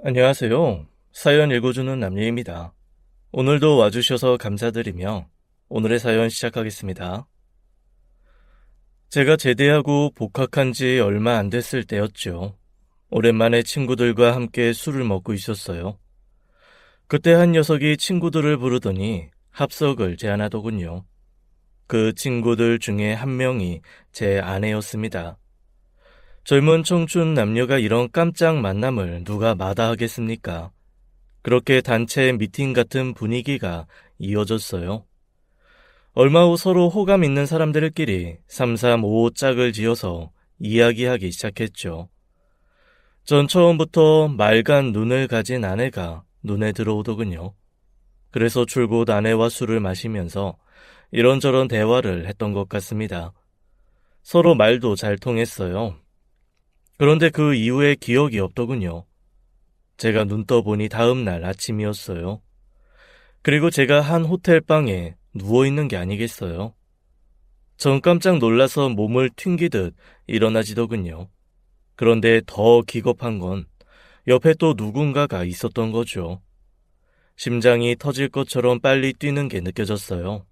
안녕하세요. 사연 읽어주는 남예입니다. 오늘도 와주셔서 감사드리며 오늘의 사연 시작하겠습니다. 제가 제대하고 복학한 지 얼마 안 됐을 때였죠. 오랜만에 친구들과 함께 술을 먹고 있었어요. 그때 한 녀석이 친구들을 부르더니 합석을 제안하더군요. 그 친구들 중에 한 명이 제 아내였습니다. 젊은 청춘 남녀가 이런 깜짝 만남을 누가 마다하겠습니까? 그렇게 단체 미팅 같은 분위기가 이어졌어요. 얼마 후 서로 호감 있는 사람들끼리 335 짝을 지어서 이야기하기 시작했죠. 전 처음부터 맑은 눈을 가진 아내가 눈에 들어오더군요. 그래서 줄곧 아내와 술을 마시면서 이런저런 대화를 했던 것 같습니다. 서로 말도 잘 통했어요. 그런데 그 이후에 기억이 없더군요. 제가 눈 떠보니 다음 날 아침이었어요. 그리고 제가 한 호텔방에 누워있는 게 아니겠어요. 전 깜짝 놀라서 몸을 튕기듯 일어나지더군요. 그런데 더 기겁한 건 옆에 또 누군가가 있었던 거죠. 심장이 터질 것처럼 빨리 뛰는 게 느껴졌어요.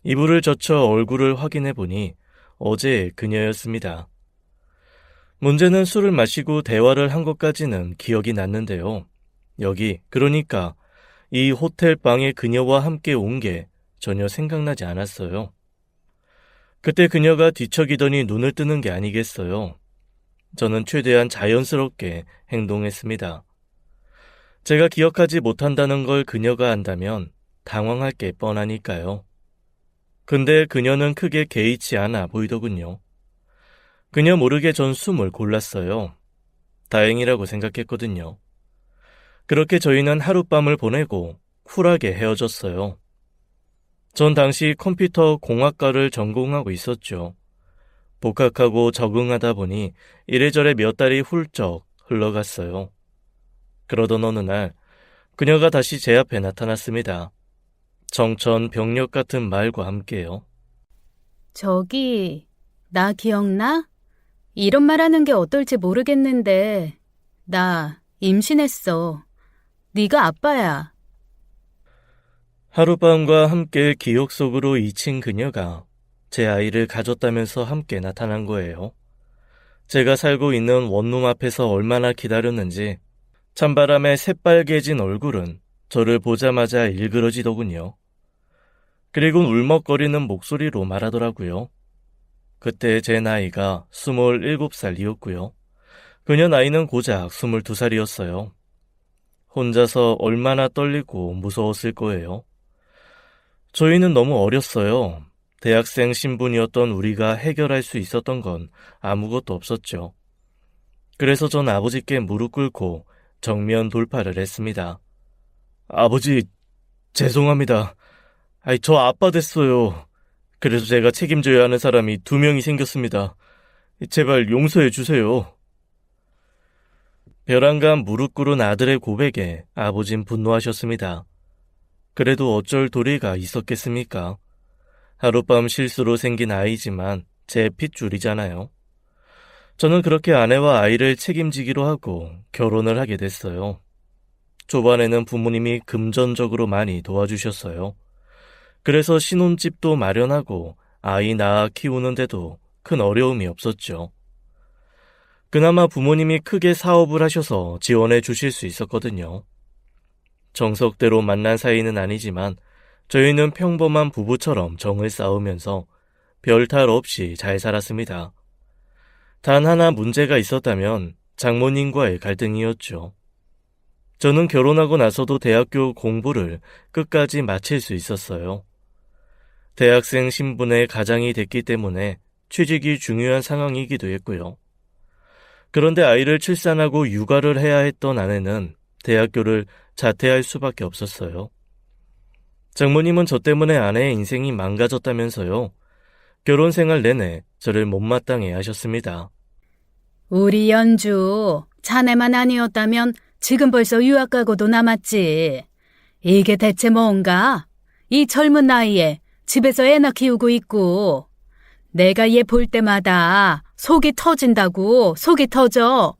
이불을 젖혀 얼굴을 확인해 보니 어제 그녀였습니다. 문제는 술을 마시고 대화를 한 것까지는 기억이 났는데요. 그러니까 이 호텔 방에 그녀와 함께 온 게 전혀 생각나지 않았어요. 그때 그녀가 뒤척이더니 눈을 뜨는 게 아니겠어요. 저는 최대한 자연스럽게 행동했습니다. 제가 기억하지 못한다는 걸 그녀가 안다면 당황할 게 뻔하니까요. 근데 그녀는 크게 개의치 않아 보이더군요. 그녀 모르게 전 숨을 골랐어요. 다행이라고 생각했거든요. 그렇게 저희는 하룻밤을 보내고 쿨하게 헤어졌어요. 전 당시 컴퓨터 공학과를 전공하고 있었죠. 복학하고 적응하다 보니 이래저래 몇 달이 훌쩍 흘러갔어요. 그러던 어느 날 그녀가 다시 제 앞에 나타났습니다. 정천벽력 같은 말과 함께요. 저기, 나 기억나? 이런 말 하는 게 어떨지 모르겠는데, 나 임신했어. 네가 아빠야. 하룻밤과 함께 기억 속으로 잊힌 그녀가 제 아이를 가졌다면서 함께 나타난 거예요. 제가 살고 있는 원룸 앞에서 얼마나 기다렸는지 찬바람에 새빨개진 얼굴은 저를 보자마자 일그러지더군요. 그리고 울먹거리는 목소리로 말하더라고요. 그때 제 나이가 27살이었고요. 그녀 나이는 고작 22살이었어요. 혼자서 얼마나 떨리고 무서웠을 거예요. 저희는 너무 어렸어요. 대학생 신분이었던 우리가 해결할 수 있었던 건 아무것도 없었죠. 그래서 전 아버지께 무릎 꿇고 정면 돌파를 했습니다. 아버지, 죄송합니다. 저 아빠 됐어요. 그래서 제가 책임져야 하는 사람이 2명이 생겼습니다. 제발 용서해 주세요. 벼랑간 무릎 꿇은 아들의 고백에 아버진 분노하셨습니다. 그래도 어쩔 도리가 있었겠습니까? 하룻밤 실수로 생긴 아이지만 제 핏줄이잖아요. 저는 그렇게 아내와 아이를 책임지기로 하고 결혼을 하게 됐어요. 초반에는 부모님이 금전적으로 많이 도와주셨어요. 그래서 신혼집도 마련하고 아이 낳아 키우는데도 큰 어려움이 없었죠. 그나마 부모님이 크게 사업을 하셔서 지원해 주실 수 있었거든요. 정석대로 만난 사이는 아니지만 저희는 평범한 부부처럼 정을 쌓으면서 별 탈 없이 잘 살았습니다. 단 하나 문제가 있었다면 장모님과의 갈등이었죠. 저는 결혼하고 나서도 대학교 공부를 끝까지 마칠 수 있었어요. 대학생 신분의 가장이 됐기 때문에 취직이 중요한 상황이기도 했고요. 그런데 아이를 출산하고 육아를 해야 했던 아내는 대학교를 자퇴할 수밖에 없었어요. 장모님은 저 때문에 아내의 인생이 망가졌다면서요. 결혼 생활 내내 저를 못마땅해 하셨습니다. 우리 연주, 자네만 아니었다면 지금 벌써 유학 가고도 남았지. 이게 대체 뭔가? 이 젊은 나이에 집에서 애나 키우고 있고. 내가 얘 볼 때마다 속이 터진다고, 속이 터져.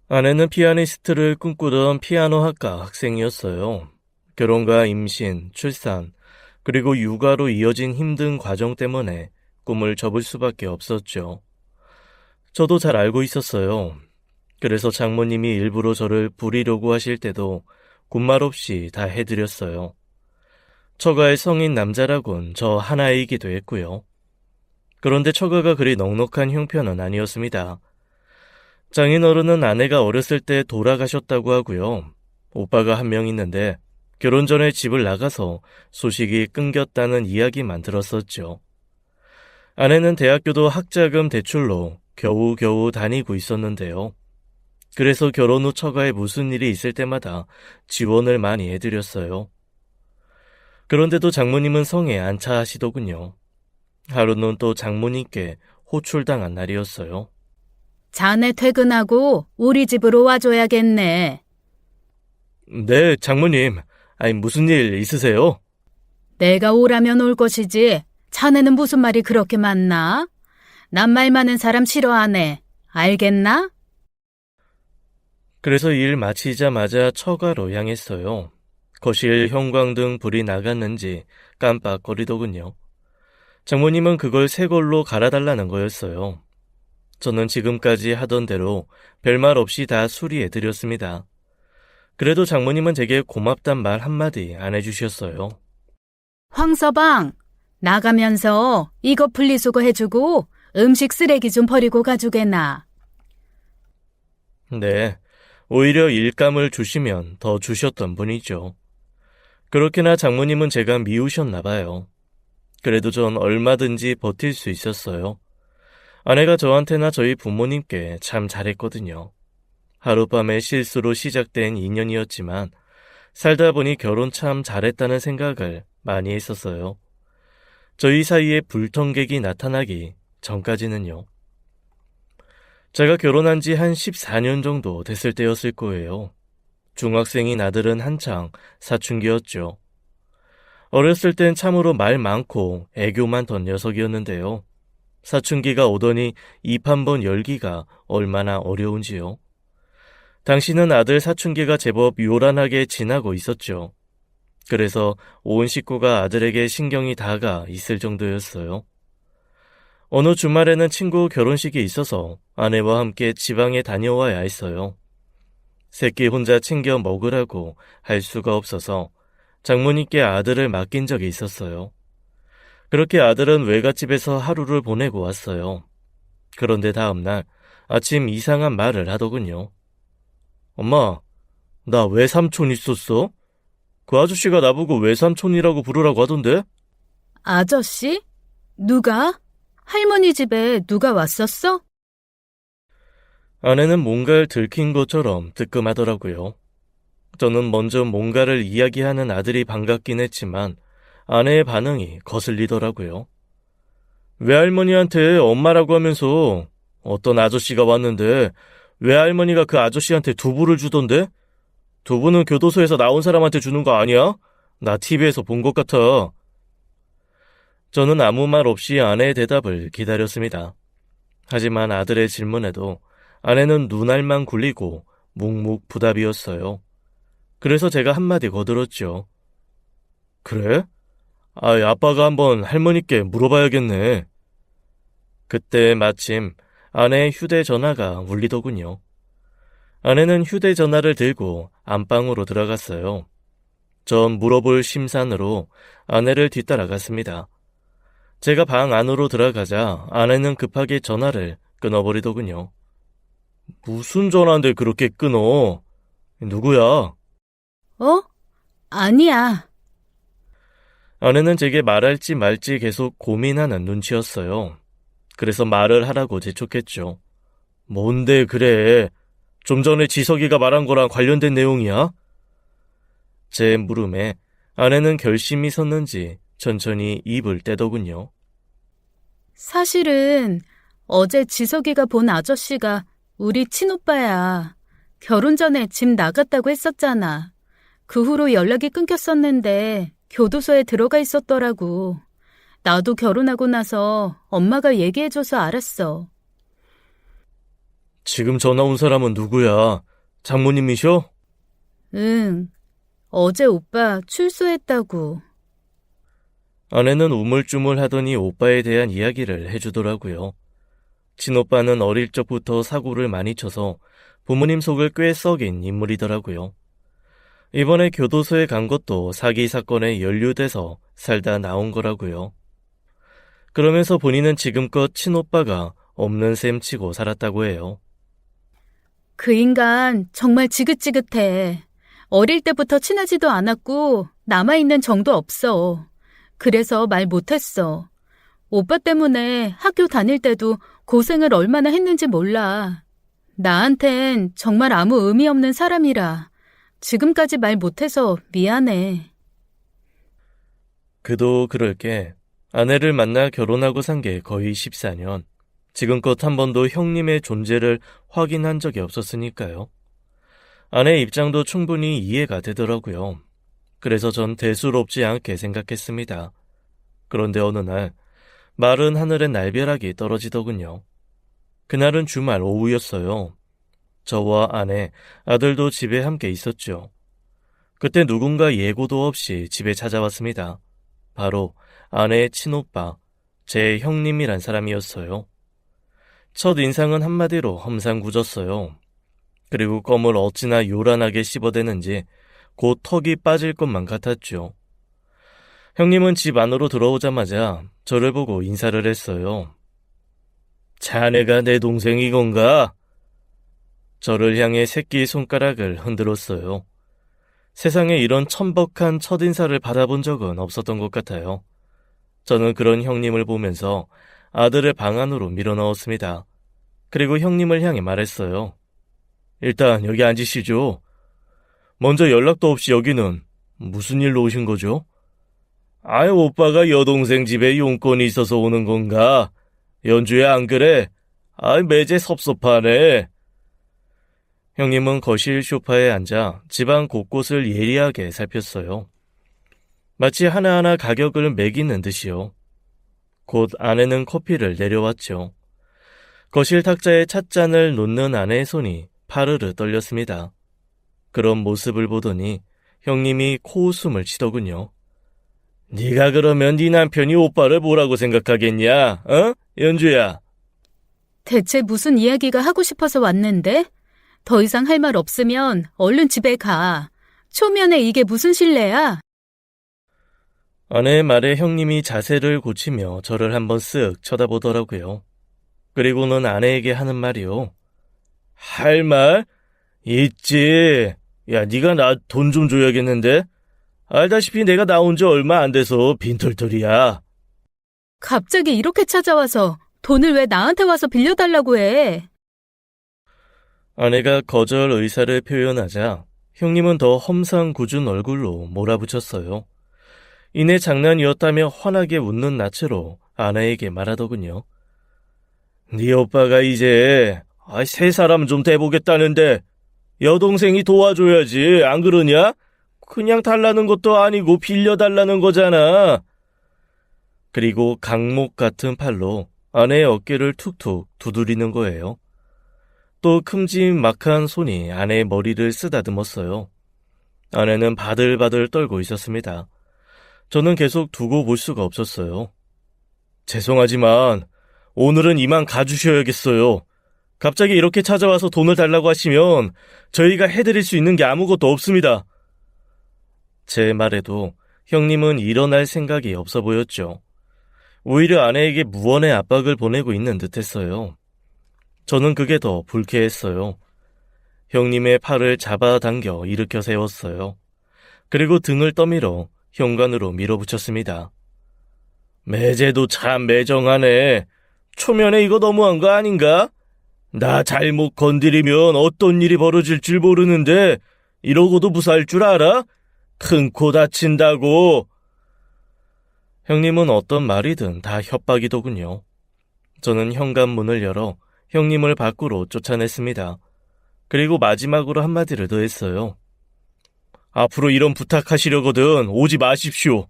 아내는 피아니스트를 꿈꾸던 피아노학과 학생이었어요. 결혼과 임신, 출산, 그리고 육아로 이어진 힘든 과정 때문에 꿈을 접을 수밖에 없었죠. 저도 잘 알고 있었어요. 그래서 장모님이 일부러 저를 부리려고 하실 때도 군말 없이 다 해드렸어요. 처가의 성인 남자라곤 저 하나이기도 했고요. 그런데 처가가 그리 넉넉한 형편은 아니었습니다. 장인어른은 아내가 어렸을 때 돌아가셨다고 하고요. 오빠가 한 명 있는데 결혼 전에 집을 나가서 소식이 끊겼다는 이야기만 들었었죠. 아내는 대학교도 학자금 대출로 겨우겨우 다니고 있었는데요. 그래서 결혼 후 처가에 무슨 일이 있을 때마다 지원을 많이 해드렸어요. 그런데도 장모님은 성에 안 차하시더군요. 하루는 또 장모님께 호출당한 날이었어요. 자네 퇴근하고 우리 집으로 와줘야겠네. 네, 장모님. 무슨 일 있으세요? 내가 오라면 올 것이지. 자네는 무슨 말이 그렇게 많나? 난 말 많은 사람 싫어하네. 알겠나? 그래서 일 마치자마자 처가로 향했어요. 거실 형광등 불이 나갔는지 깜빡거리더군요. 장모님은 그걸 새 걸로 갈아달라는 거였어요. 저는 지금까지 하던 대로 별말 없이 다 수리해드렸습니다. 그래도 장모님은 제게 고맙단 말 한마디 안 해주셨어요. 황서방, 나가면서 이거 분리수거 해주고 음식 쓰레기 좀 버리고 가주게나. 네, 오히려 일감을 주시면 더 주셨던 분이죠. 그렇게나 장모님은 제가 미우셨나 봐요. 그래도 전 얼마든지 버틸 수 있었어요. 아내가 저한테나 저희 부모님께 참 잘했거든요. 하룻밤의 실수로 시작된 인연이었지만 살다 보니 결혼 참 잘했다는 생각을 많이 했었어요. 저희 사이에 불통객이 나타나기 전까지는요. 제가 결혼한 지 한 14년 정도 됐을 때였을 거예요. 중학생인 아들은 한창 사춘기였죠. 어렸을 땐 참으로 말 많고 애교 많던 녀석이었는데요. 사춘기가 오더니 입 한 번 열기가 얼마나 어려운지요. 당시는 아들 사춘기가 제법 요란하게 지나고 있었죠. 그래서 온 식구가 아들에게 신경이 다가 있을 정도였어요. 어느 주말에는 친구 결혼식이 있어서 아내와 함께 지방에 다녀와야 했어요. 새끼 혼자 챙겨 먹으라고 할 수가 없어서 장모님께 아들을 맡긴 적이 있었어요. 그렇게 아들은 외갓집에서 하루를 보내고 왔어요. 그런데 다음날 아침 이상한 말을 하더군요. 엄마, 나 외삼촌 있었어? 그 아저씨가 나보고 외삼촌이라고 부르라고 하던데? 아저씨? 누가? 할머니 집에 누가 왔었어? 아내는 뭔가를 들킨 것처럼 뜨끔하더라고요. 저는 먼저 뭔가를 이야기하는 아들이 반갑긴 했지만 아내의 반응이 거슬리더라고요. 외할머니한테 엄마라고 하면서 어떤 아저씨가 왔는데 외할머니가 그 아저씨한테 두부를 주던데? 두부는 교도소에서 나온 사람한테 주는 거 아니야? 나 TV에서 본 것 같아. 저는 아무 말 없이 아내의 대답을 기다렸습니다. 하지만 아들의 질문에도 아내는 눈알만 굴리고 묵묵부답이었어요. 그래서 제가 한마디 거들었죠. 그래? 아빠가 한번 할머니께 물어봐야겠네. 그때 마침 아내의 휴대전화가 울리더군요. 아내는 휴대전화를 들고 안방으로 들어갔어요. 전 물어볼 심산으로 아내를 뒤따라갔습니다. 제가 방 안으로 들어가자 아내는 급하게 전화를 끊어버리더군요. 무슨 전화인데 그렇게 끊어? 누구야? 어? 아니야. 아내는 제게 말할지 말지 계속 고민하는 눈치였어요. 그래서 말을 하라고 재촉했죠. 뭔데 그래? 좀 전에 지석이가 말한 거랑 관련된 내용이야? 제 물음에 아내는 결심이 섰는지 천천히 입을 떼더군요. 사실은 어제 지석이가 본 아저씨가 우리 친오빠야. 결혼 전에 집 나갔다고 했었잖아. 그 후로 연락이 끊겼었는데 교도소에 들어가 있었더라고. 나도 결혼하고 나서 엄마가 얘기해줘서 알았어. 지금 전화 온 사람은 누구야? 장모님이셔? 응, 어제 오빠 출소했다고. 아내는 우물쭈물하더니 오빠에 대한 이야기를 해주더라고요. 친오빠는 어릴 적부터 사고를 많이 쳐서 부모님 속을 꽤 썩인 인물이더라고요. 이번에 교도소에 간 것도 사기 사건에 연루돼서 살다 나온 거라고요. 그러면서 본인은 지금껏 친오빠가 없는 셈 치고 살았다고 해요. 그 인간 정말 지긋지긋해. 어릴 때부터 친하지도 않았고 남아있는 정도 없어. 그래서 말 못했어. 오빠 때문에 학교 다닐 때도 고생을 얼마나 했는지 몰라. 나한텐 정말 아무 의미 없는 사람이라 지금까지 말 못해서 미안해. 그도 그럴 게 아내를 만나 결혼하고 산 게 거의 14년. 지금껏 한 번도 형님의 존재를 확인한 적이 없었으니까요. 아내 입장도 충분히 이해가 되더라고요. 그래서 전 대수롭지 않게 생각했습니다. 그런데 어느 날 마른 하늘엔 날벼락이 떨어지더군요. 그날은 주말 오후였어요. 저와 아내, 아들도 집에 함께 있었죠. 그때 누군가 예고도 없이 집에 찾아왔습니다. 바로 아내의 친오빠, 제 형님이란 사람이었어요. 첫 인상은 한마디로 험상궂었어요. 그리고 껌을 어찌나 요란하게 씹어대는지 곧 턱이 빠질 것만 같았죠. 형님은 집 안으로 들어오자마자 저를 보고 인사를 했어요. 자네가 내 동생이건가? 저를 향해 새끼 손가락을 흔들었어요. 세상에 이런 천벅한 첫인사를 받아본 적은 없었던 것 같아요. 저는 그런 형님을 보면서 아들을 방 안으로 밀어넣었습니다. 그리고 형님을 향해 말했어요. 일단 여기 앉으시죠. 먼저 연락도 없이 여기는 무슨 일로 오신 거죠? 아이, 오빠가 여동생 집에 용건이 있어서 오는 건가? 연주야, 안 그래? 아이, 매제 섭섭하네. 형님은 거실 소파에 앉아 집안 곳곳을 예리하게 살폈어요. 마치 하나하나 가격을 매기는 듯이요. 곧 아내는 커피를 내려왔죠. 거실 탁자에 찻잔을 놓는 아내의 손이 파르르 떨렸습니다. 그런 모습을 보더니 형님이 코웃음을 치더군요. 네가 그러면 네 남편이 오빠를 뭐라고 생각하겠냐? 어? 연주야. 대체 무슨 이야기가 하고 싶어서 왔는데? 더 이상 할 말 없으면 얼른 집에 가. 초면에 이게 무슨 실례야? 아내의 말에 형님이 자세를 고치며 저를 한번 쓱 쳐다보더라고요. 그리고는 아내에게 하는 말이요. 할 말? 있지. 야, 네가 나 돈 좀 줘야겠는데? 알다시피 내가 나온 지 얼마 안 돼서 빈털털이야. 갑자기 이렇게 찾아와서 돈을 왜 나한테 와서 빌려달라고 해? 아내가 거절 의사를 표현하자 형님은 더 험상궂은 얼굴로 몰아붙였어요. 이내 장난이었다며 환하게 웃는 낯으로 아내에게 말하더군요. 네 오빠가 이제 새 사람 좀 대보겠다는데 여동생이 도와줘야지, 안 그러냐? 그냥 달라는 것도 아니고 빌려달라는 거잖아. 그리고 강목 같은 팔로 아내의 어깨를 툭툭 두드리는 거예요. 또 큼지막한 손이 아내의 머리를 쓰다듬었어요. 아내는 바들바들 떨고 있었습니다. 저는 계속 두고 볼 수가 없었어요. 죄송하지만 오늘은 이만 가주셔야겠어요. 갑자기 이렇게 찾아와서 돈을 달라고 하시면 저희가 해드릴 수 있는 게 아무것도 없습니다. 제 말에도 형님은 일어날 생각이 없어 보였죠. 오히려 아내에게 무언의 압박을 보내고 있는 듯했어요. 저는 그게 더 불쾌했어요. 형님의 팔을 잡아당겨 일으켜 세웠어요. 그리고 등을 떠밀어 현관으로 밀어붙였습니다. 매제도 참 매정하네. 초면에 이거 너무한 거 아닌가? 나 잘못 건드리면 어떤 일이 벌어질 줄 모르는데 이러고도 무사할 줄 알아? 큰 코 다친다고. 형님은 어떤 말이든 다 협박이더군요. 저는 현관문을 열어 형님을 밖으로 쫓아냈습니다. 그리고 마지막으로 한마디를 더 했어요. 앞으로 이런 부탁하시려거든 오지 마십시오.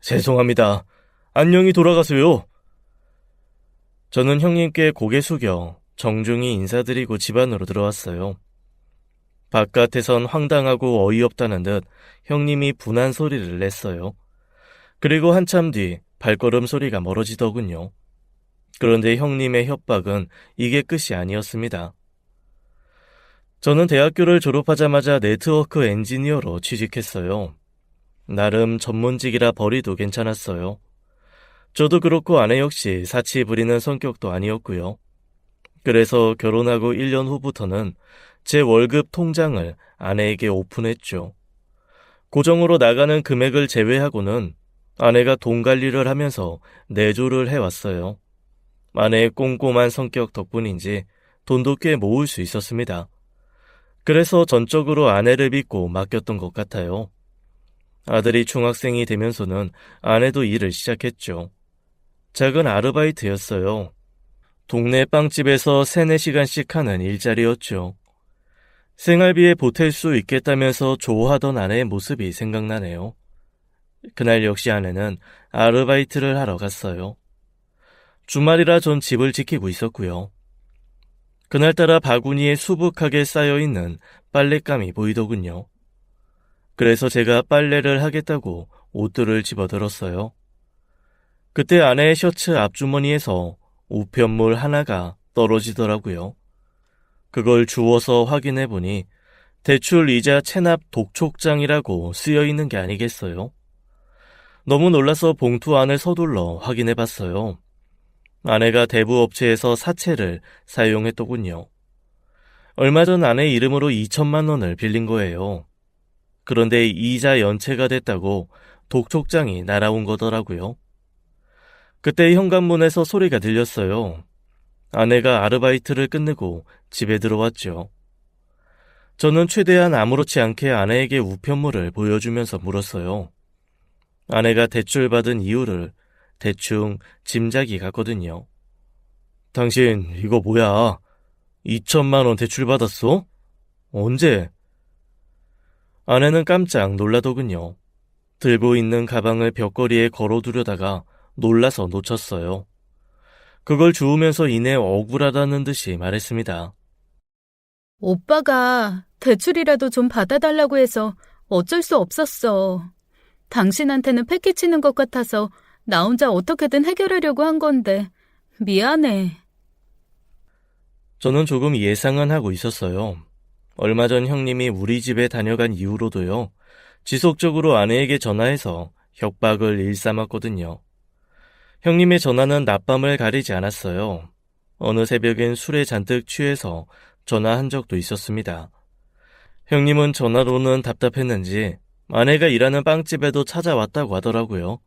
죄송합니다. 안녕히 돌아가세요. 저는 형님께 고개 숙여 정중히 인사드리고 집 안으로 들어왔어요. 바깥에선 황당하고 어이없다는 듯 형님이 분한 소리를 냈어요. 그리고 한참 뒤 발걸음 소리가 멀어지더군요. 그런데 형님의 협박은 이게 끝이 아니었습니다. 저는 대학교를 졸업하자마자 네트워크 엔지니어로 취직했어요. 나름 전문직이라 벌이도 괜찮았어요. 저도 그렇고 아내 역시 사치 부리는 성격도 아니었고요. 그래서 결혼하고 1년 후부터는 제 월급 통장을 아내에게 오픈했죠. 고정으로 나가는 금액을 제외하고는 아내가 돈 관리를 하면서 내조를 해왔어요. 아내의 꼼꼼한 성격 덕분인지 돈도 꽤 모을 수 있었습니다. 그래서 전적으로 아내를 믿고 맡겼던 것 같아요. 아들이 중학생이 되면서는 아내도 일을 시작했죠. 작은 아르바이트였어요. 동네 빵집에서 3, 4시간씩 하는 일자리였죠. 생활비에 보탤 수 있겠다면서 좋아하던 아내의 모습이 생각나네요. 그날 역시 아내는 아르바이트를 하러 갔어요. 주말이라 전 집을 지키고 있었고요. 그날따라 바구니에 수북하게 쌓여있는 빨랫감이 보이더군요. 그래서 제가 빨래를 하겠다고 옷들을 집어들었어요. 그때 아내의 셔츠 앞주머니에서 우편물 하나가 떨어지더라고요. 그걸 주워서 확인해보니 대출이자 체납 독촉장이라고 쓰여있는 게 아니겠어요? 너무 놀라서 봉투 안을 서둘러 확인해봤어요. 아내가 대부업체에서 사채를 사용했더군요. 얼마 전 아내 이름으로 2천만 원을 빌린 거예요. 그런데 이자 연체가 됐다고 독촉장이 날아온 거더라고요. 그때 현관문에서 소리가 들렸어요. 아내가 아르바이트를 끝내고 집에 들어왔죠. 저는 최대한 아무렇지 않게 아내에게 우편물을 보여주면서 물었어요. 아내가 대출받은 이유를 대충 짐작이 갔거든요. 당신 이거 뭐야? 2천만 원 대출받았어? 언제? 아내는 깜짝 놀라더군요. 들고 있는 가방을 벽걸이에 걸어두려다가 놀라서 놓쳤어요. 그걸 주우면서 이내 억울하다는 듯이 말했습니다. 오빠가 대출이라도 좀 받아달라고 해서 어쩔 수 없었어. 당신한테는 패기치는 것 같아서 나 혼자 어떻게든 해결하려고 한 건데 미안해. 저는 조금 예상은 하고 있었어요. 얼마 전 형님이 우리 집에 다녀간 이후로도요. 지속적으로 아내에게 전화해서 협박을 일삼았거든요. 형님의 전화는 낮밤을 가리지 않았어요. 어느 새벽엔 술에 잔뜩 취해서 전화한 적도 있었습니다. 형님은 전화로는 답답했는지 아내가 일하는 빵집에도 찾아왔다고 하더라고요.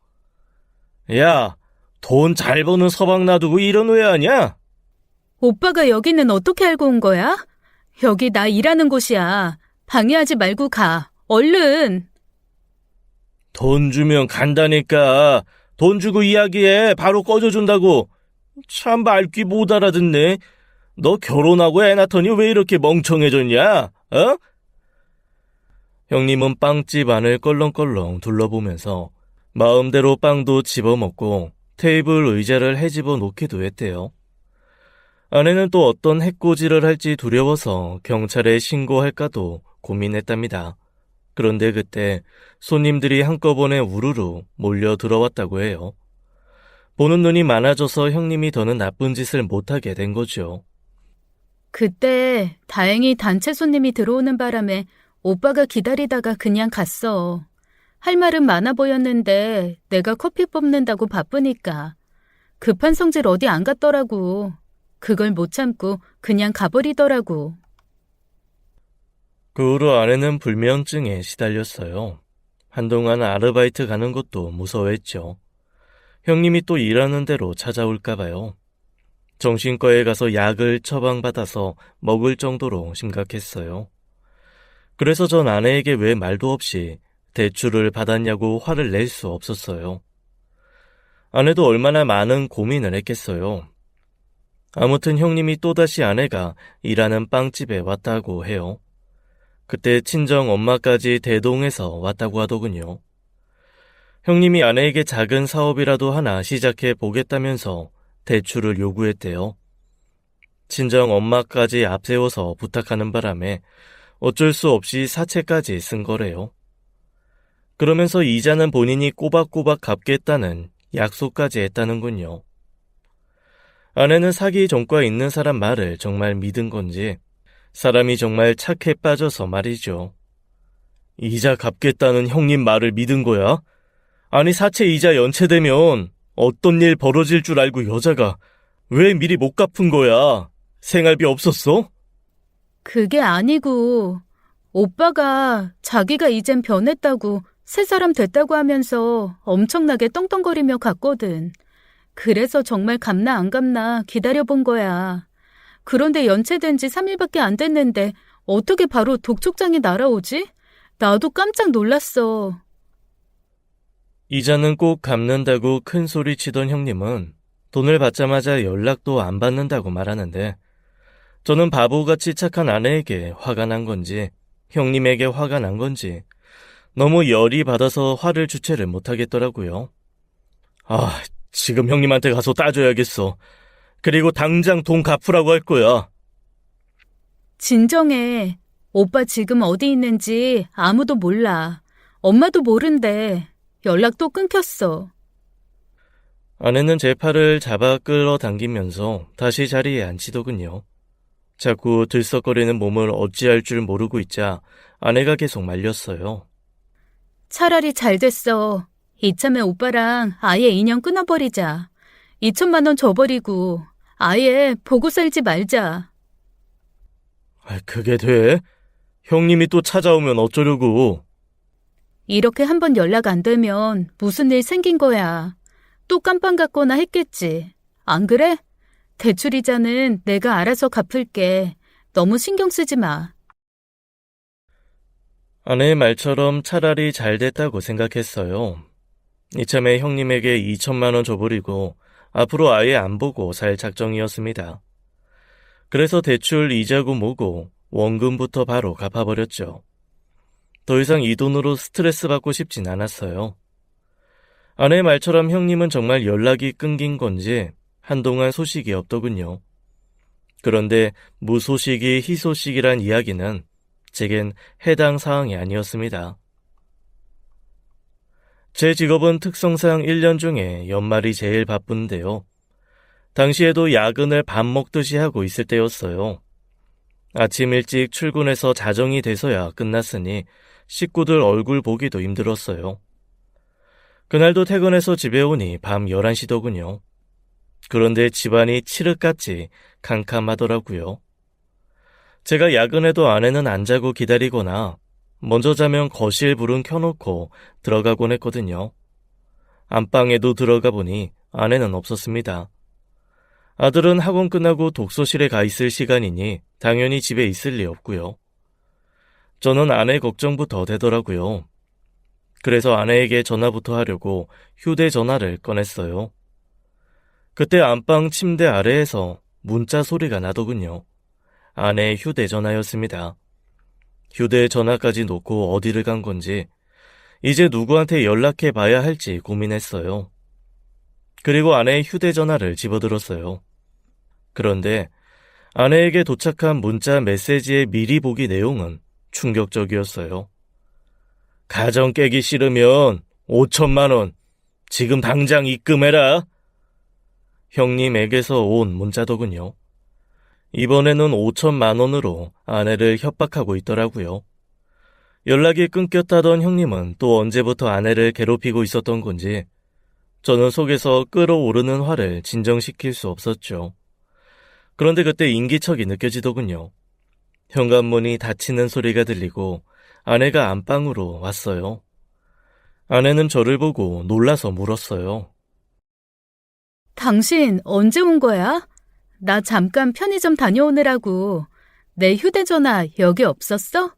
야, 돈 잘 버는 서방 놔두고 이런 왜 하냐? 오빠가 여기는 어떻게 알고 온 거야? 여기 나 일하는 곳이야. 방해하지 말고 가. 얼른. 돈 주면 간다니까. 돈 주고 이야기해. 바로 꺼져준다고. 참 말귀 못 알아듣네. 너 결혼하고 애 낳더니 왜 이렇게 멍청해졌냐? 어? 형님은 빵집 안을 껄렁껄렁 둘러보면서 마음대로 빵도 집어먹고 테이블 의자를 헤집어 놓기도 했대요. 아내는 또 어떤 해코지를 할지 두려워서 경찰에 신고할까도 고민했답니다. 그런데 그때 손님들이 한꺼번에 우르르 몰려 들어왔다고 해요. 보는 눈이 많아져서 형님이 더는 나쁜 짓을 못하게 된 거죠. 그때 다행히 단체 손님이 들어오는 바람에 오빠가 기다리다가 그냥 갔어. 할 말은 많아 보였는데 내가 커피 뽑는다고 바쁘니까. 급한 성질 어디 안 갔더라고. 그걸 못 참고 그냥 가버리더라고. 그 후로 아내는 불면증에 시달렸어요. 한동안 아르바이트 가는 것도 무서워했죠. 형님이 또 일하는 대로 찾아올까 봐요. 정신과에 가서 약을 처방받아서 먹을 정도로 심각했어요. 그래서 전 아내에게 왜 말도 없이 대출을 받았냐고 화를 낼 수 없었어요. 아내도 얼마나 많은 고민을 했겠어요. 아무튼 형님이 또다시 아내가 일하는 빵집에 왔다고 해요. 그때 친정 엄마까지 대동해서 왔다고 하더군요. 형님이 아내에게 작은 사업이라도 하나 시작해 보겠다면서 대출을 요구했대요. 친정 엄마까지 앞세워서 부탁하는 바람에 어쩔 수 없이 사채까지 쓴 거래요. 그러면서 이자는 본인이 꼬박꼬박 갚겠다는 약속까지 했다는군요. 아내는 사기 전과 있는 사람 말을 정말 믿은 건지 사람이 정말 착해 빠져서 말이죠. 이자 갚겠다는 형님 말을 믿은 거야? 아니 사채 이자 연체되면 어떤 일 벌어질 줄 알고 여자가 왜 미리 못 갚은 거야? 생활비 없었어? 그게 아니고 오빠가 자기가 이젠 변했다고 새 사람 됐다고 하면서 엄청나게 떵떵거리며 갔거든. 그래서 정말 갚나 안 갚나 기다려본 거야. 그런데 연체된 지 3일밖에 안 됐는데 어떻게 바로 독촉장이 날아오지? 나도 깜짝 놀랐어. 이자는 꼭 갚는다고 큰 소리 치던 형님은 돈을 받자마자 연락도 안 받는다고 말하는데 저는 바보같이 착한 아내에게 화가 난 건지 형님에게 화가 난 건지 너무 열이 받아서 화를 주체를 못하겠더라고요. 아, 지금 형님한테 가서 따져야겠어. 그리고 당장 돈 갚으라고 할 거야. 진정해. 오빠 지금 어디 있는지 아무도 몰라. 엄마도 모른대. 연락도 끊겼어. 아내는 제 팔을 잡아 끌어당기면서 다시 자리에 앉히더군요. 자꾸 들썩거리는 몸을 어찌할 줄 모르고 있자 아내가 계속 말렸어요. 차라리 잘 됐어. 이참에 오빠랑 아예 인연 끊어버리자. 2천만 원 줘버리고 아예 보고 살지 말자. 그게 돼? 형님이 또 찾아오면 어쩌려고. 이렇게 한번 연락 안 되면 무슨 일 생긴 거야. 또 깜빵 갔거나 했겠지. 안 그래? 대출이자는 내가 알아서 갚을게. 너무 신경 쓰지 마. 아내의 말처럼 차라리 잘 됐다고 생각했어요. 이참에 형님에게 2천만 원 줘버리고 앞으로 아예 안 보고 살 작정이었습니다. 그래서 대출 이자고 뭐고 원금부터 바로 갚아버렸죠. 더 이상 이 돈으로 스트레스 받고 싶진 않았어요. 아내의 말처럼 형님은 정말 연락이 끊긴 건지 한동안 소식이 없더군요. 그런데 무소식이 희소식이란 이야기는 제겐 해당 사항이 아니었습니다. 제 직업은 특성상 1년 중에 연말이 제일 바쁜데요. 당시에도 야근을 밥 먹듯이 하고 있을 때였어요. 아침 일찍 출근해서 자정이 돼서야 끝났으니 식구들 얼굴 보기도 힘들었어요. 그날도 퇴근해서 집에 오니 밤 11시더군요. 그런데 집안이 칠흑같이 캄캄하더라고요. 제가 야근해도 아내는 안 자고 기다리거나 먼저 자면 거실 불은 켜놓고 들어가곤 했거든요. 안방에도 들어가 보니 아내는 없었습니다. 아들은 학원 끝나고 독서실에 가 있을 시간이니 당연히 집에 있을 리 없고요. 저는 아내 걱정부터 되더라고요. 그래서 아내에게 전화부터 하려고 휴대전화를 꺼냈어요. 그때 안방 침대 아래에서 문자 소리가 나더군요. 아내의 휴대전화였습니다. 휴대전화까지 놓고 어디를 간 건지 이제 누구한테 연락해 봐야 할지 고민했어요. 그리고 아내의 휴대전화를 집어들었어요. 그런데 아내에게 도착한 문자 메시지의 미리 보기 내용은 충격적이었어요. 가정 깨기 싫으면 5천만 원 지금 당장 입금해라. 형님에게서 온 문자더군요. 이번에는 5천만 원으로 아내를 협박하고 있더라고요. 연락이 끊겼다던 형님은 또 언제부터 아내를 괴롭히고 있었던 건지 저는 속에서 끓어오르는 화를 진정시킬 수 없었죠. 그런데 그때 인기척이 느껴지더군요. 현관문이 닫히는 소리가 들리고 아내가 안방으로 왔어요. 아내는 저를 보고 놀라서 물었어요. 당신 언제 온 거야? 나 잠깐 편의점 다녀오느라고. 내 휴대전화 여기 없었어?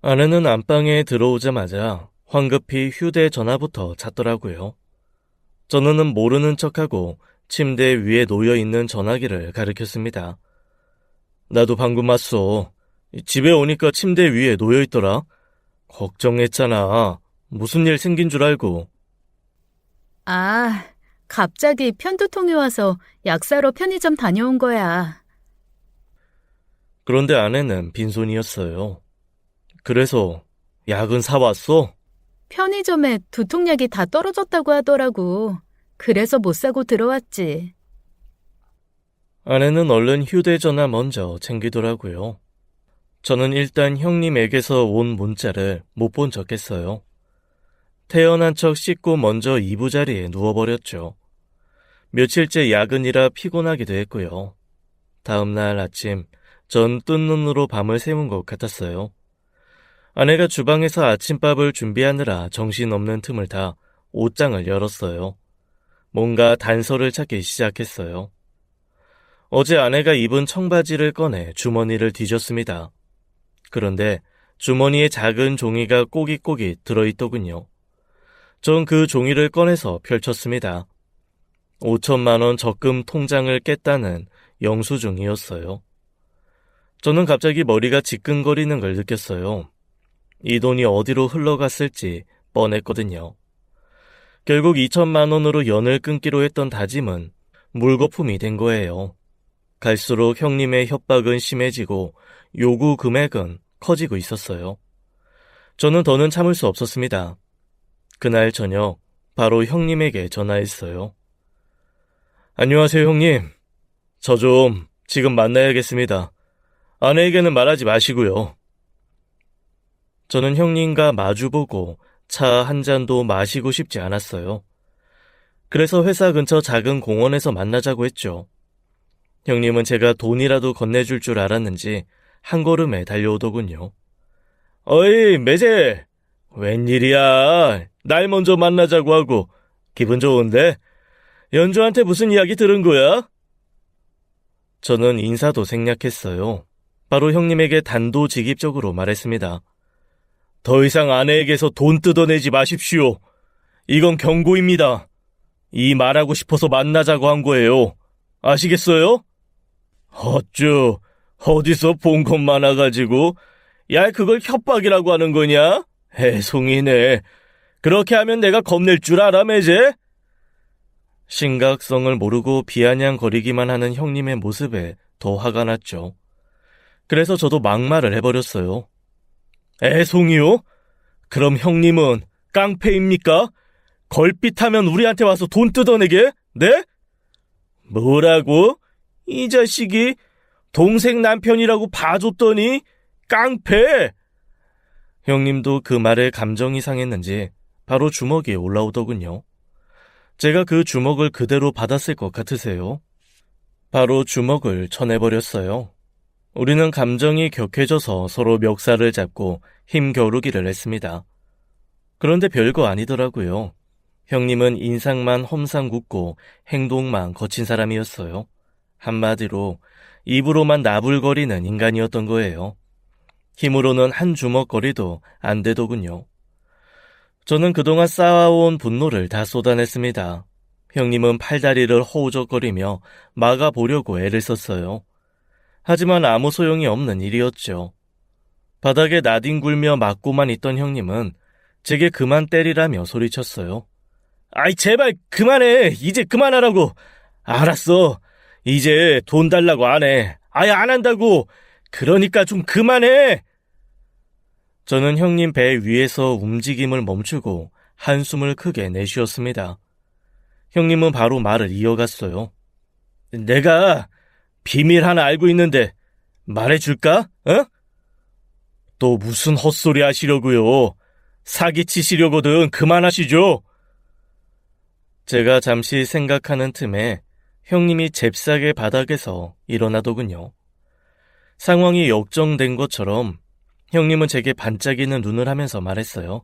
아내는 안방에 들어오자마자 황급히 휴대전화부터 찾더라고요. 저는 모르는 척하고 침대 위에 놓여있는 전화기를 가리켰습니다. 나도 방금 왔어. 집에 오니까 침대 위에 놓여있더라. 걱정했잖아. 무슨 일 생긴 줄 알고. 아, 갑자기 편두통이 와서 약 사러 편의점 다녀온 거야. 그런데 아내는 빈손이었어요. 그래서 약은 사왔어? 편의점에 두통약이 다 떨어졌다고 하더라고. 그래서 못 사고 들어왔지. 아내는 얼른 휴대전화 먼저 챙기더라고요. 저는 일단 형님에게서 온 문자를 못 본 척했어요. 태어난 척 씻고 먼저 이부자리에 누워버렸죠. 며칠째 야근이라 피곤하기도 했고요. 다음날 아침 전 뜬 눈으로 밤을 새운 것 같았어요. 아내가 주방에서 아침밥을 준비하느라 정신없는 틈을 타 옷장을 열었어요. 뭔가 단서를 찾기 시작했어요. 어제 아내가 입은 청바지를 꺼내 주머니를 뒤졌습니다. 그런데 주머니에 작은 종이가 꼬깃꼬깃 들어있더군요. 전 그 종이를 꺼내서 펼쳤습니다. 5천만 원 적금 통장을 깼다는 영수증이었어요. 저는 갑자기 머리가 지끈거리는 걸 느꼈어요. 이 돈이 어디로 흘러갔을지 뻔했거든요. 결국 2천만 원으로 연을 끊기로 했던 다짐은 물거품이 된 거예요. 갈수록 형님의 협박은 심해지고 요구 금액은 커지고 있었어요. 저는 더는 참을 수 없었습니다. 그날 저녁 바로 형님에게 전화했어요. 안녕하세요, 형님. 저 좀 지금 만나야겠습니다. 아내에게는 말하지 마시고요. 저는 형님과 마주보고 차 한 잔도 마시고 싶지 않았어요. 그래서 회사 근처 작은 공원에서 만나자고 했죠. 형님은 제가 돈이라도 건네줄 줄 알았는지 한 걸음에 달려오더군요. 어이, 매제! 웬일이야? 날 먼저 만나자고 하고 기분 좋은데? 연주한테 무슨 이야기 들은 거야? 저는 인사도 생략했어요. 바로 형님에게 단도직입적으로 말했습니다. 더 이상 아내에게서 돈 뜯어내지 마십시오. 이건 경고입니다. 이 말하고 싶어서 만나자고 한 거예요. 아시겠어요? 어쭈, 어디서 본 것 많아가지고 야, 그걸 협박이라고 하는 거냐? 애송이네. 그렇게 하면 내가 겁낼 줄 알아, 매제? 심각성을 모르고 비아냥거리기만 하는 형님의 모습에 더 화가 났죠. 그래서 저도 막말을 해버렸어요. 애송이요? 그럼 형님은 깡패입니까? 걸핏하면 우리한테 와서 돈 뜯어내게? 네? 뭐라고? 이 자식이 동생 남편이라고 봐줬더니 깡패! 형님도 그 말에 감정이 상했는지 바로 주먹이 올라오더군요. 제가 그 주먹을 그대로 받았을 것 같으세요? 바로 주먹을 쳐내버렸어요. 우리는 감정이 격해져서 서로 멱살을 잡고 힘겨루기를 했습니다. 그런데 별거 아니더라고요. 형님은 인상만 험상궂고 행동만 거친 사람이었어요. 한마디로 입으로만 나불거리는 인간이었던 거예요. 힘으로는 한 주먹거리도 안 되더군요. 저는 그동안 쌓아온 분노를 다 쏟아냈습니다. 형님은 팔다리를 허우적거리며 막아보려고 애를 썼어요. 하지만 아무 소용이 없는 일이었죠. 바닥에 나뒹굴며 맞고만 있던 형님은 제게 그만 때리라며 소리쳤어요. 아이, 제발 그만해. 이제 그만하라고. 알았어. 이제 돈 달라고 안 해. 아예 안 한다고. 그러니까 좀 그만해. 저는 형님 배 위에서 움직임을 멈추고 한숨을 크게 내쉬었습니다. 형님은 바로 말을 이어갔어요. 내가 비밀 하나 알고 있는데 말해줄까? 어? 또 무슨 헛소리 하시려고요? 사기치시려거든 그만하시죠. 제가 잠시 생각하는 틈에 형님이 잽싸게 바닥에서 일어나더군요. 상황이 역정된 것처럼 형님은 제게 반짝이는 눈을 하면서 말했어요.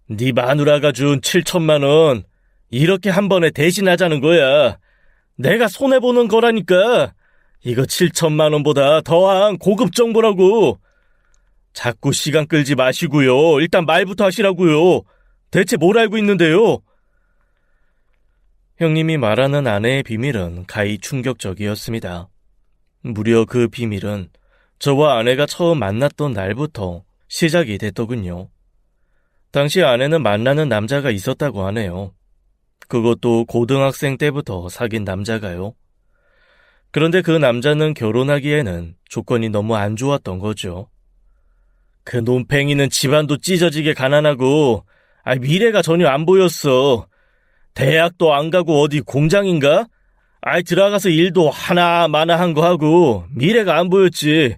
네 마누라가 준 7천만 원 이렇게 한 번에 대신하자는 거야. 내가 손해보는 거라니까. 이거 7천만 원보다 더한 고급 정보라고. 자꾸 시간 끌지 마시고요. 일단 말부터 하시라고요. 대체 뭘 알고 있는데요? 형님이 말하는 아내의 비밀은 가히 충격적이었습니다. 무려 그 비밀은 저와 아내가 처음 만났던 날부터 시작이 됐더군요. 당시 아내는 만나는 남자가 있었다고 하네요. 그것도 고등학생 때부터 사귄 남자가요. 그런데 그 남자는 결혼하기에는 조건이 너무 안 좋았던 거죠. 그 논팽이는 집안도 찢어지게 가난하고 미래가 전혀 안 보였어. 대학도 안 가고 어디 공장인가? 들어가서 일도 하나마나 한 거 하고 미래가 안 보였지.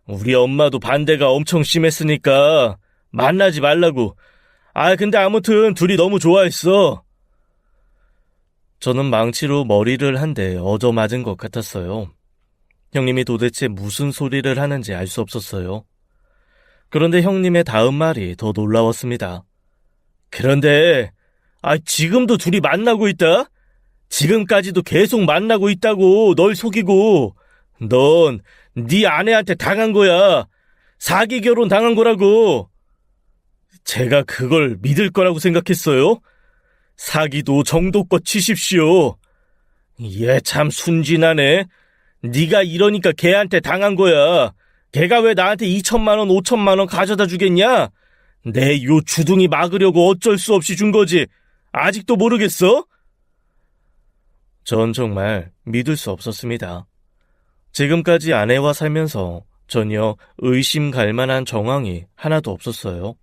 우리 엄마도 반대가 엄청 심했으니까 만나지 말라고. 근데 아무튼 둘이 너무 좋아했어. 저는 망치로 머리를 한 대 얻어맞은 것 같았어요. 형님이 도대체 무슨 소리를 하는지 알 수 없었어요. 그런데 형님의 다음 말이 더 놀라웠습니다. 그런데 지금도 둘이 만나고 있다? 지금까지도 계속 만나고 있다고 널 속이고 넌 네 아내한테 당한 거야. 사기 결혼 당한 거라고. 제가 그걸 믿을 거라고 생각했어요? 사기도 정도껏 치십시오. 얘 참 순진하네. 네가 이러니까 걔한테 당한 거야. 걔가 왜 나한테 2천만 원, 5천만 원 가져다 주겠냐? 내 요 주둥이 막으려고 어쩔 수 없이 준 거지. 아직도 모르겠어? 전 정말 믿을 수 없었습니다. 지금까지 아내와 살면서 전혀 의심 갈 만한 정황이 하나도 없었어요.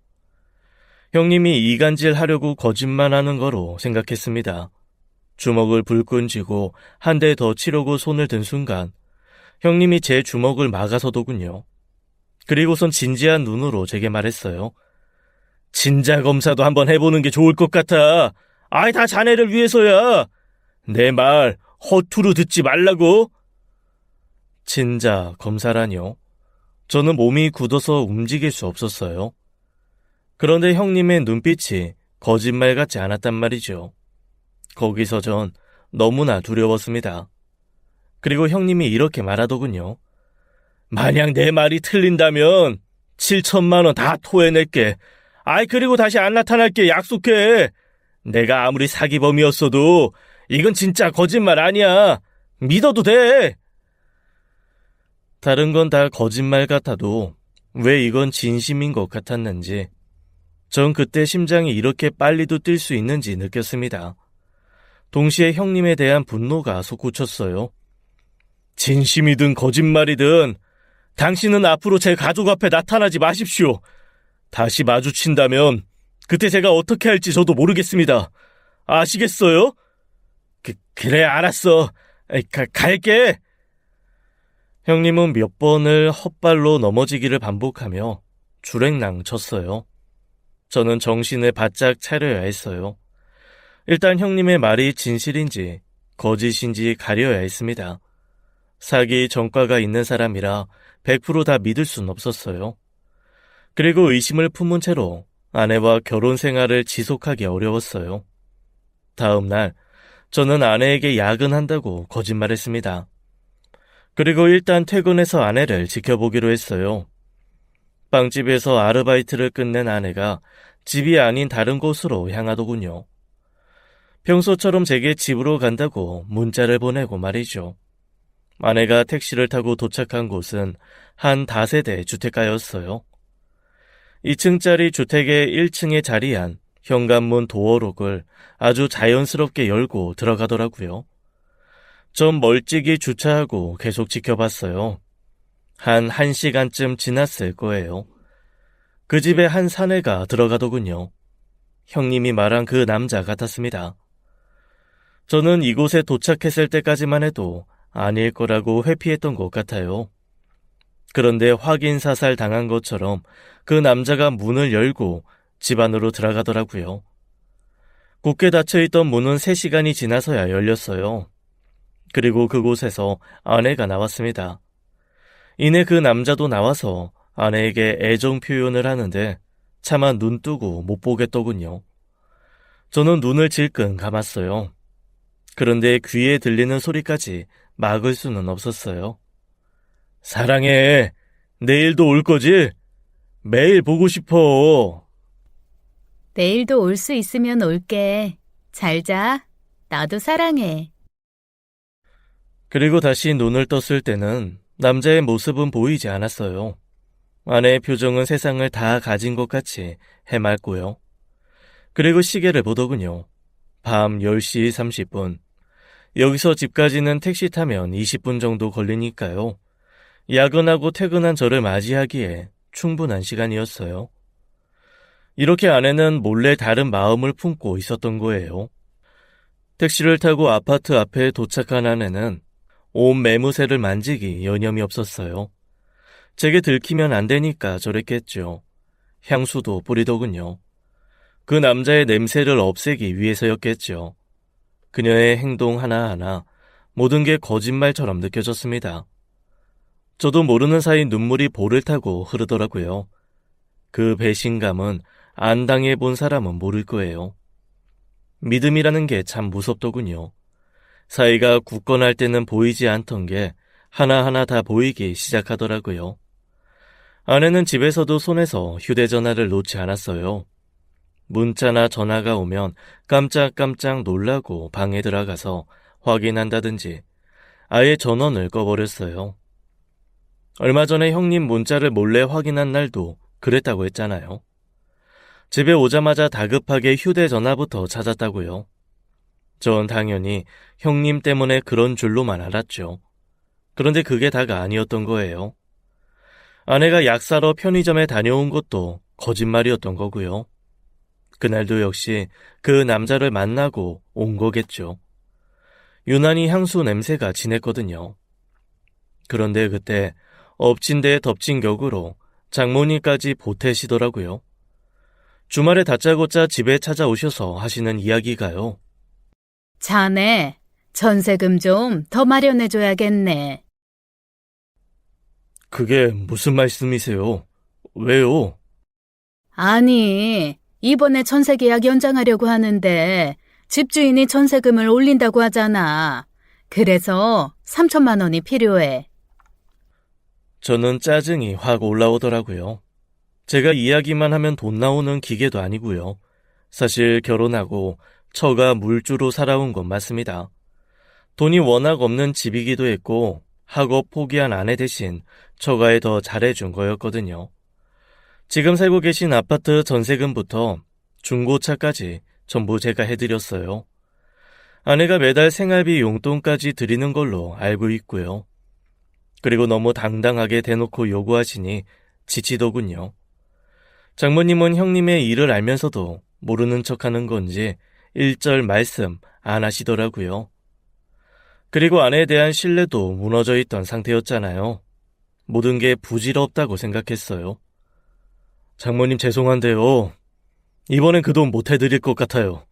형님이 이간질 하려고 거짓말하는 거로 생각했습니다. 주먹을 불끈 쥐고 한 대 더 치려고 손을 든 순간 형님이 제 주먹을 막아서더군요. 그리고선 진지한 눈으로 제게 말했어요. 진자 검사도 한번 해보는 게 좋을 것 같아. 다 자네를 위해서야. 내 말 허투루 듣지 말라고. 진자 검사라뇨. 저는 몸이 굳어서 움직일 수 없었어요. 그런데 형님의 눈빛이 거짓말 같지 않았단 말이죠. 거기서 전 너무나 두려웠습니다. 그리고 형님이 이렇게 말하더군요. 만약 내 말이 틀린다면 7천만 원 다 토해낼게. 그리고 다시 안 나타날게. 약속해. 내가 아무리 사기범이었어도 이건 진짜 거짓말 아니야. 믿어도 돼. 다른 건 다 거짓말 같아도 왜 이건 진심인 것 같았는지 전 그때 심장이 이렇게 빨리도 뛸 수 있는지 느꼈습니다. 동시에 형님에 대한 분노가 솟구쳤어요. 진심이든 거짓말이든 당신은 앞으로 제 가족 앞에 나타나지 마십시오. 다시 마주친다면 그때 제가 어떻게 할지 저도 모르겠습니다. 아시겠어요? 그래 알았어. 갈게. 형님은 몇 번을 헛발로 넘어지기를 반복하며 주랭랑 쳤어요. 저는 정신을 바짝 차려야 했어요. 일단 형님의 말이 진실인지 거짓인지 가려야 했습니다. 사기 전과가 있는 사람이라 100% 다 믿을 순 없었어요. 그리고 의심을 품은 채로 아내와 결혼 생활을 지속하기 어려웠어요. 다음 날 저는 아내에게 야근한다고 거짓말했습니다. 그리고 일단 퇴근해서 아내를 지켜보기로 했어요. 빵집에서 아르바이트를 끝낸 아내가 집이 아닌 다른 곳으로 향하더군요. 평소처럼 제게 집으로 간다고 문자를 보내고 말이죠. 아내가 택시를 타고 도착한 곳은 한 다세대 주택가였어요. 2층짜리 주택의 1층에 자리한 현관문 도어록을 아주 자연스럽게 열고 들어가더라고요. 전 멀찍이 주차하고 계속 지켜봤어요. 한 1시간쯤 지났을 거예요. 그 집에 한 사내가 들어가더군요. 형님이 말한 그 남자 같았습니다. 저는 이곳에 도착했을 때까지만 해도 아닐 거라고 회피했던 것 같아요. 그런데 확인 사살 당한 것처럼 그 남자가 문을 열고 집 안으로 들어가더라고요. 굳게 닫혀있던 문은 3시간이 지나서야 열렸어요. 그리고 그곳에서 아내가 나왔습니다. 이내 그 남자도 나와서 아내에게 애정 표현을 하는데 차마 눈 뜨고 못 보겠더군요. 저는 눈을 질끈 감았어요. 그런데 귀에 들리는 소리까지 막을 수는 없었어요. 사랑해. 내일도 올 거지? 매일 보고 싶어. 내일도 올 수 있으면 올게. 잘 자. 나도 사랑해. 그리고 다시 눈을 떴을 때는 남자의 모습은 보이지 않았어요. 아내의 표정은 세상을 다 가진 것 같이 해맑고요. 그리고 시계를 보더군요. 밤 10시 30분. 여기서 집까지는 택시 타면 20분 정도 걸리니까요. 야근하고 퇴근한 저를 맞이하기에 충분한 시간이었어요. 이렇게 아내는 몰래 다른 마음을 품고 있었던 거예요. 택시를 타고 아파트 앞에 도착한 아내는 온 매무새를 만지기 여념이 없었어요. 제게 들키면 안 되니까 저랬겠죠. 향수도 뿌리더군요. 그 남자의 냄새를 없애기 위해서였겠죠. 그녀의 행동 하나하나 모든 게 거짓말처럼 느껴졌습니다. 저도 모르는 사이 눈물이 볼을 타고 흐르더라고요. 그 배신감은 안 당해본 사람은 모를 거예요. 믿음이라는 게 참 무섭더군요. 사이가 굳건할 때는 보이지 않던 게 하나하나 다 보이기 시작하더라고요. 아내는 집에서도 손에서 휴대전화를 놓지 않았어요. 문자나 전화가 오면 깜짝깜짝 놀라고 방에 들어가서 확인한다든지 아예 전원을 꺼버렸어요. 얼마 전에 형님 문자를 몰래 확인한 날도 그랬다고 했잖아요. 집에 오자마자 다급하게 휴대전화부터 찾았다고요. 전 당연히 형님 때문에 그런 줄로만 알았죠. 그런데 그게 다가 아니었던 거예요. 아내가 약 사러 편의점에 다녀온 것도 거짓말이었던 거고요. 그날도 역시 그 남자를 만나고 온 거겠죠. 유난히 향수 냄새가 진했거든요. 그런데 그때 엎친 데 덮친 격으로 장모님까지 보태시더라고요. 주말에 다짜고짜 집에 찾아오셔서 하시는 이야기가요. 자네, 전세금 좀 더 마련해줘야겠네. 그게 무슨 말씀이세요? 왜요? 아니, 이번에 전세 계약 연장하려고 하는데 집주인이 전세금을 올린다고 하잖아. 그래서 3천만 원이 필요해. 저는 짜증이 확 올라오더라고요. 제가 이야기만 하면 돈 나오는 기계도 아니고요. 사실 결혼하고 처가 물주로 살아온 건 맞습니다. 돈이 워낙 없는 집이기도 했고 학업 포기한 아내 대신 처가에 더 잘해준 거였거든요. 지금 살고 계신 아파트 전세금부터 중고차까지 전부 제가 해드렸어요. 아내가 매달 생활비 용돈까지 드리는 걸로 알고 있고요. 그리고 너무 당당하게 대놓고 요구하시니 지치더군요. 장모님은 형님의 일을 알면서도 모르는 척하는 건지 일절 말씀 안 하시더라고요. 그리고 아내에 대한 신뢰도 무너져 있던 상태였잖아요. 모든 게 부질없다고 생각했어요. 장모님 죄송한데요. 이번엔 그 돈 못 해드릴 것 같아요.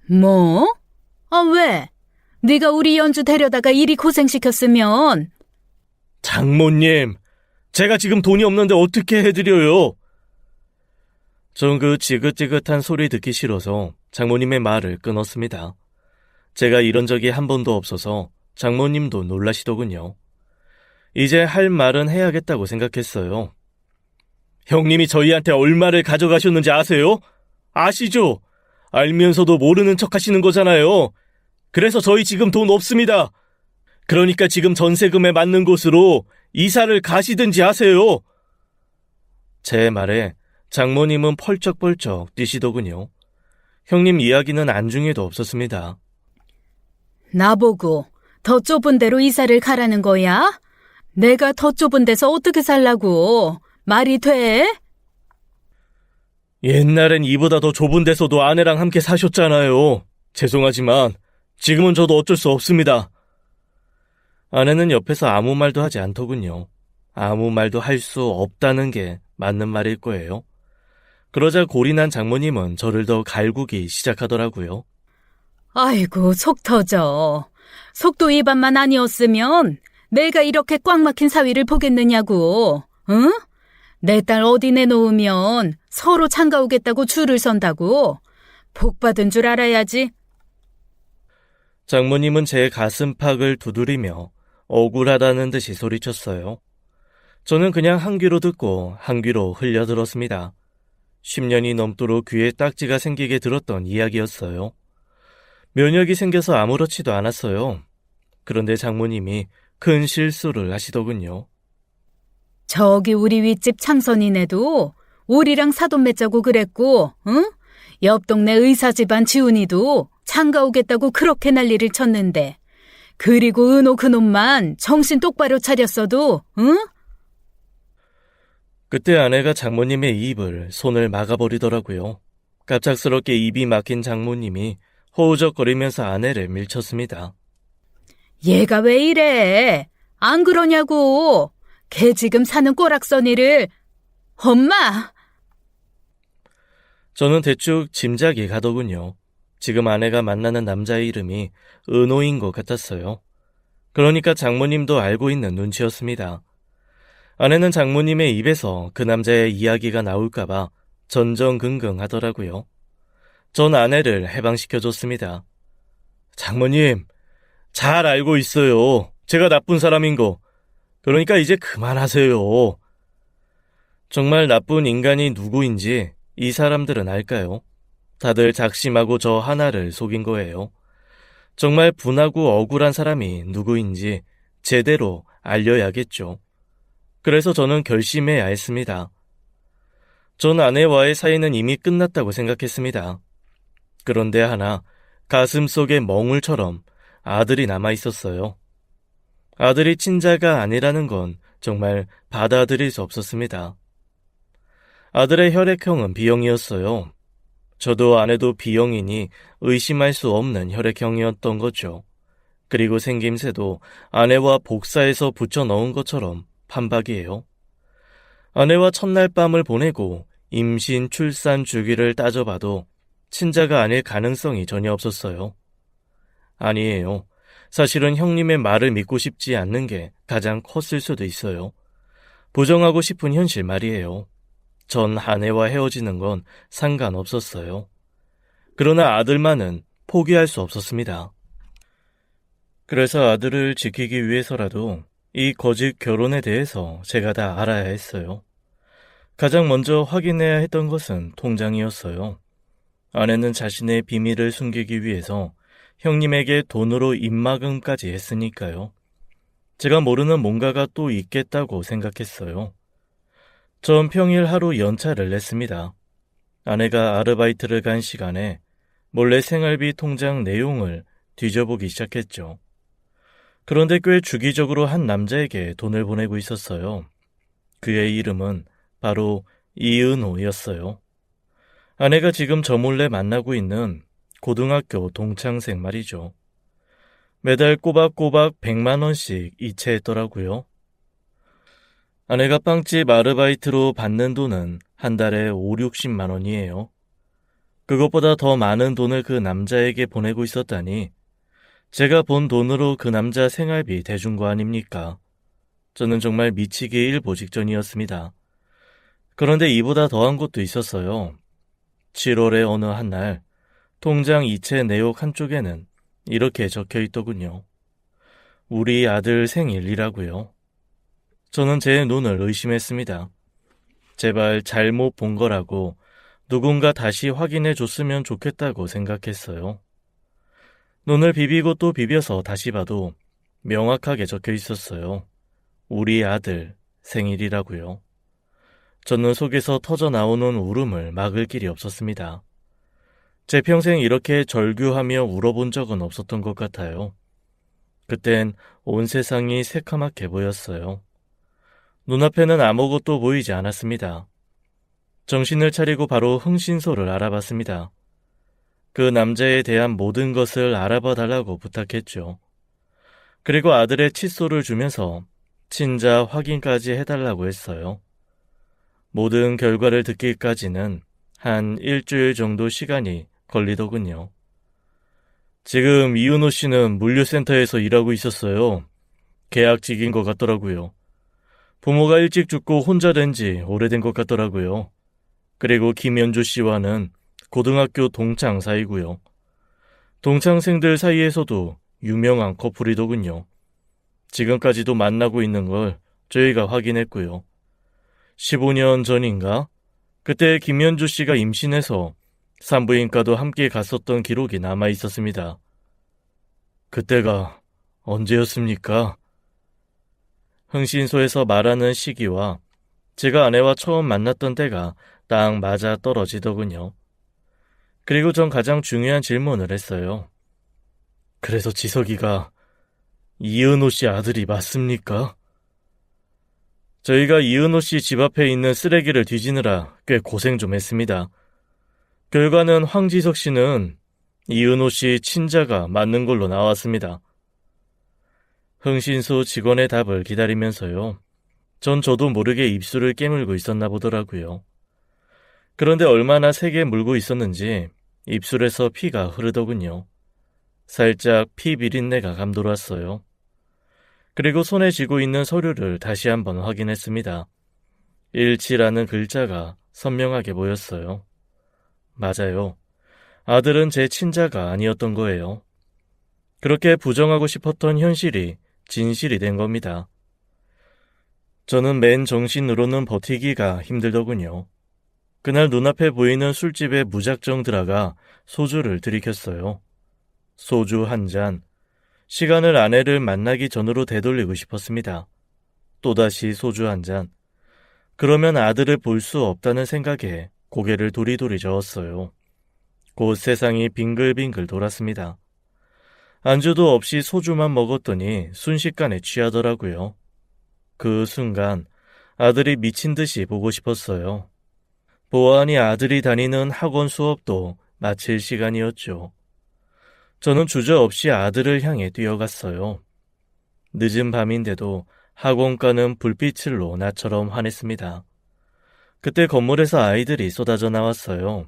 뭐? 아, 왜? 네가 우리 연주 데려다가 이리 고생시켰으면. 장모님, 제가 지금 돈이 없는데 어떻게 해드려요? 전 그 지긋지긋한 소리 듣기 싫어서 장모님의 말을 끊었습니다. 제가 이런 적이 한 번도 없어서 장모님도 놀라시더군요. 이제 할 말은 해야겠다고 생각했어요. 형님이 저희한테 얼마를 가져가셨는지 아세요? 아시죠? 알면서도 모르는 척 하시는 거잖아요. 그래서 저희 지금 돈 없습니다. 그러니까 지금 전세금에 맞는 곳으로 이사를 가시든지 하세요. 제 말에 장모님은 펄쩍펄쩍 뛰시더군요. 형님 이야기는 안중에도 없었습니다. 나보고 더 좁은 데로 이사를 가라는 거야? 내가 더 좁은 데서 어떻게 살라고? 말이 돼? 옛날엔 이보다 더 좁은 데서도 아내랑 함께 사셨잖아요. 죄송하지만 지금은 저도 어쩔 수 없습니다. 아내는 옆에서 아무 말도 하지 않더군요. 아무 말도 할 수 없다는 게 맞는 말일 거예요. 그러자 골이 난 장모님은 저를 더 갈구기 시작하더라고요. 아이고, 속 터져. 속도 위반만 아니었으면 내가 이렇게 꽉 막힌 사위를 보겠느냐고. 응? 내 딸 어디 내놓으면 서로 장가오겠다고 줄을 선다고. 복 받은 줄 알아야지. 장모님은 제 가슴팍을 두드리며 억울하다는 듯이 소리쳤어요. 저는 그냥 한 귀로 듣고 한 귀로 흘려들었습니다. 10년이 넘도록 귀에 딱지가 생기게 들었던 이야기였어요. 면역이 생겨서 아무렇지도 않았어요. 그런데 장모님이 큰 실수를 하시더군요. 저기 우리 윗집 창선이네도 우리랑 사돈 맺자고 그랬고, 응? 옆 동네 의사 집안 지훈이도 장가 오겠다고 그렇게 난리를 쳤는데 그리고 은호 그놈만 정신 똑바로 차렸어도 응? 그때 아내가 장모님의 입을 손을 막아버리더라고요. 갑작스럽게 입이 막힌 장모님이 허우적거리면서 아내를 밀쳤습니다. 얘가 왜 이래? 안 그러냐고. 걔 지금 사는 꼬락서니를. 엄마! 저는 대충 짐작이 가더군요. 지금 아내가 만나는 남자의 이름이 은호인 것 같았어요. 그러니까 장모님도 알고 있는 눈치였습니다. 아내는 장모님의 입에서 그 남자의 이야기가 나올까봐 전전긍긍하더라고요. 전 아내를 해방시켜줬습니다. 장모님, 잘 알고 있어요. 제가 나쁜 사람인 거. 그러니까 이제 그만하세요. 정말 나쁜 인간이 누구인지 이 사람들은 알까요? 다들 작심하고 저 하나를 속인 거예요. 정말 분하고 억울한 사람이 누구인지 제대로 알려야겠죠. 그래서 저는 결심해야 했습니다. 전 아내와의 사이는 이미 끝났다고 생각했습니다. 그런데 하나 가슴속에 멍울처럼 아들이 남아 있었어요. 아들이 친자가 아니라는 건 정말 받아들일 수 없었습니다. 아들의 혈액형은 B형이었어요. 저도 아내도 B형이니 의심할 수 없는 혈액형이었던 거죠. 그리고 생김새도 아내와 복사해서 붙여 넣은 것처럼 판박이에요. 아내와 첫날 밤을 보내고 임신, 출산 주기를 따져봐도 친자가 아닐 가능성이 전혀 없었어요. 아니에요. 사실은 형님의 말을 믿고 싶지 않는 게 가장 컸을 수도 있어요. 부정하고 싶은 현실 말이에요. 전 아내와 헤어지는 건 상관없었어요. 그러나 아들만은 포기할 수 없었습니다. 그래서 아들을 지키기 위해서라도 이 거짓 결혼에 대해서 제가 다 알아야 했어요. 가장 먼저 확인해야 했던 것은 통장이었어요. 아내는 자신의 비밀을 숨기기 위해서 형님에게 돈으로 입막음까지 했으니까요. 제가 모르는 뭔가가 또 있겠다고 생각했어요. 전 평일 하루 연차를 냈습니다. 아내가 아르바이트를 간 시간에 몰래 생활비 통장 내용을 뒤져보기 시작했죠. 그런데 꽤 주기적으로 한 남자에게 돈을 보내고 있었어요. 그의 이름은 바로 이은호였어요. 아내가 지금 저 몰래 만나고 있는 고등학교 동창생 말이죠. 매달 꼬박꼬박 100만 원씩 이체했더라고요. 아내가 빵집 아르바이트로 받는 돈은 한 달에 5, 60만 원이에요. 그것보다 더 많은 돈을 그 남자에게 보내고 있었다니 제가 본 돈으로 그 남자 생활비 대준 거 아닙니까? 저는 정말 미치기 일보 직전이었습니다. 그런데 이보다 더한 것도 있었어요. 7월의 어느 한 날 통장 이체 내역 한쪽에는 이렇게 적혀 있더군요. 우리 아들 생일이라고요. 저는 제 눈을 의심했습니다. 제발 잘못 본 거라고 누군가 다시 확인해 줬으면 좋겠다고 생각했어요. 눈을 비비고 또 비벼서 다시 봐도 명확하게 적혀 있었어요. 우리 아들 생일이라고요. 저는 속에서 터져 나오는 울음을 막을 길이 없었습니다. 제 평생 이렇게 절규하며 울어본 적은 없었던 것 같아요. 그땐 온 세상이 새카맣게 보였어요. 눈앞에는 아무것도 보이지 않았습니다. 정신을 차리고 바로 흥신소를 알아봤습니다. 그 남자에 대한 모든 것을 알아봐 달라고 부탁했죠. 그리고 아들의 칫솔을 주면서 친자 확인까지 해달라고 했어요. 모든 결과를 듣기까지는 한 일주일 정도 시간이 걸리더군요. 지금 이은호 씨는 물류센터에서 일하고 있었어요. 계약직인 것 같더라고요. 부모가 일찍 죽고 혼자 된 지 오래된 것 같더라고요. 그리고 김연주 씨와는 고등학교 동창 사이고요. 동창생들 사이에서도 유명한 커플이더군요. 지금까지도 만나고 있는 걸 저희가 확인했고요. 15년 전인가? 그때 김연주 씨가 임신해서 산부인과도 함께 갔었던 기록이 남아 있었습니다. 그때가 언제였습니까? 흥신소에서 말하는 시기와 제가 아내와 처음 만났던 때가 딱 맞아 떨어지더군요. 그리고 전 가장 중요한 질문을 했어요. 그래서 지석이가 이은호 씨 아들이 맞습니까? 저희가 이은호 씨 집 앞에 있는 쓰레기를 뒤지느라 꽤 고생 좀 했습니다. 결과는 황지석 씨는 이은호 씨 친자가 맞는 걸로 나왔습니다. 흥신소 직원의 답을 기다리면서요. 전 저도 모르게 입술을 깨물고 있었나 보더라고요. 그런데 얼마나 세게 물고 있었는지 입술에서 피가 흐르더군요. 살짝 피 비린내가 감돌았어요. 그리고 손에 쥐고 있는 서류를 다시 한번 확인했습니다. 일치라는 글자가 선명하게 보였어요. 맞아요. 아들은 제 친자가 아니었던 거예요. 그렇게 부정하고 싶었던 현실이 진실이 된 겁니다. 저는 맨 정신으로는 버티기가 힘들더군요. 그날 눈앞에 보이는 술집에 무작정 들어가 소주를 들이켰어요. 소주 한 잔. 시간을 아내를 만나기 전으로 되돌리고 싶었습니다. 또다시 소주 한 잔. 그러면 아들을 볼 수 없다는 생각에 고개를 도리도리 저었어요. 곧 세상이 빙글빙글 돌았습니다. 안주도 없이 소주만 먹었더니 순식간에 취하더라고요. 그 순간 아들이 미친 듯이 보고 싶었어요. 보아하니 아들이 다니는 학원 수업도 마칠 시간이었죠. 저는 주저없이 아들을 향해 뛰어갔어요. 늦은 밤인데도 학원가는 불빛을로 나처럼 환했습니다. 그때 건물에서 아이들이 쏟아져 나왔어요.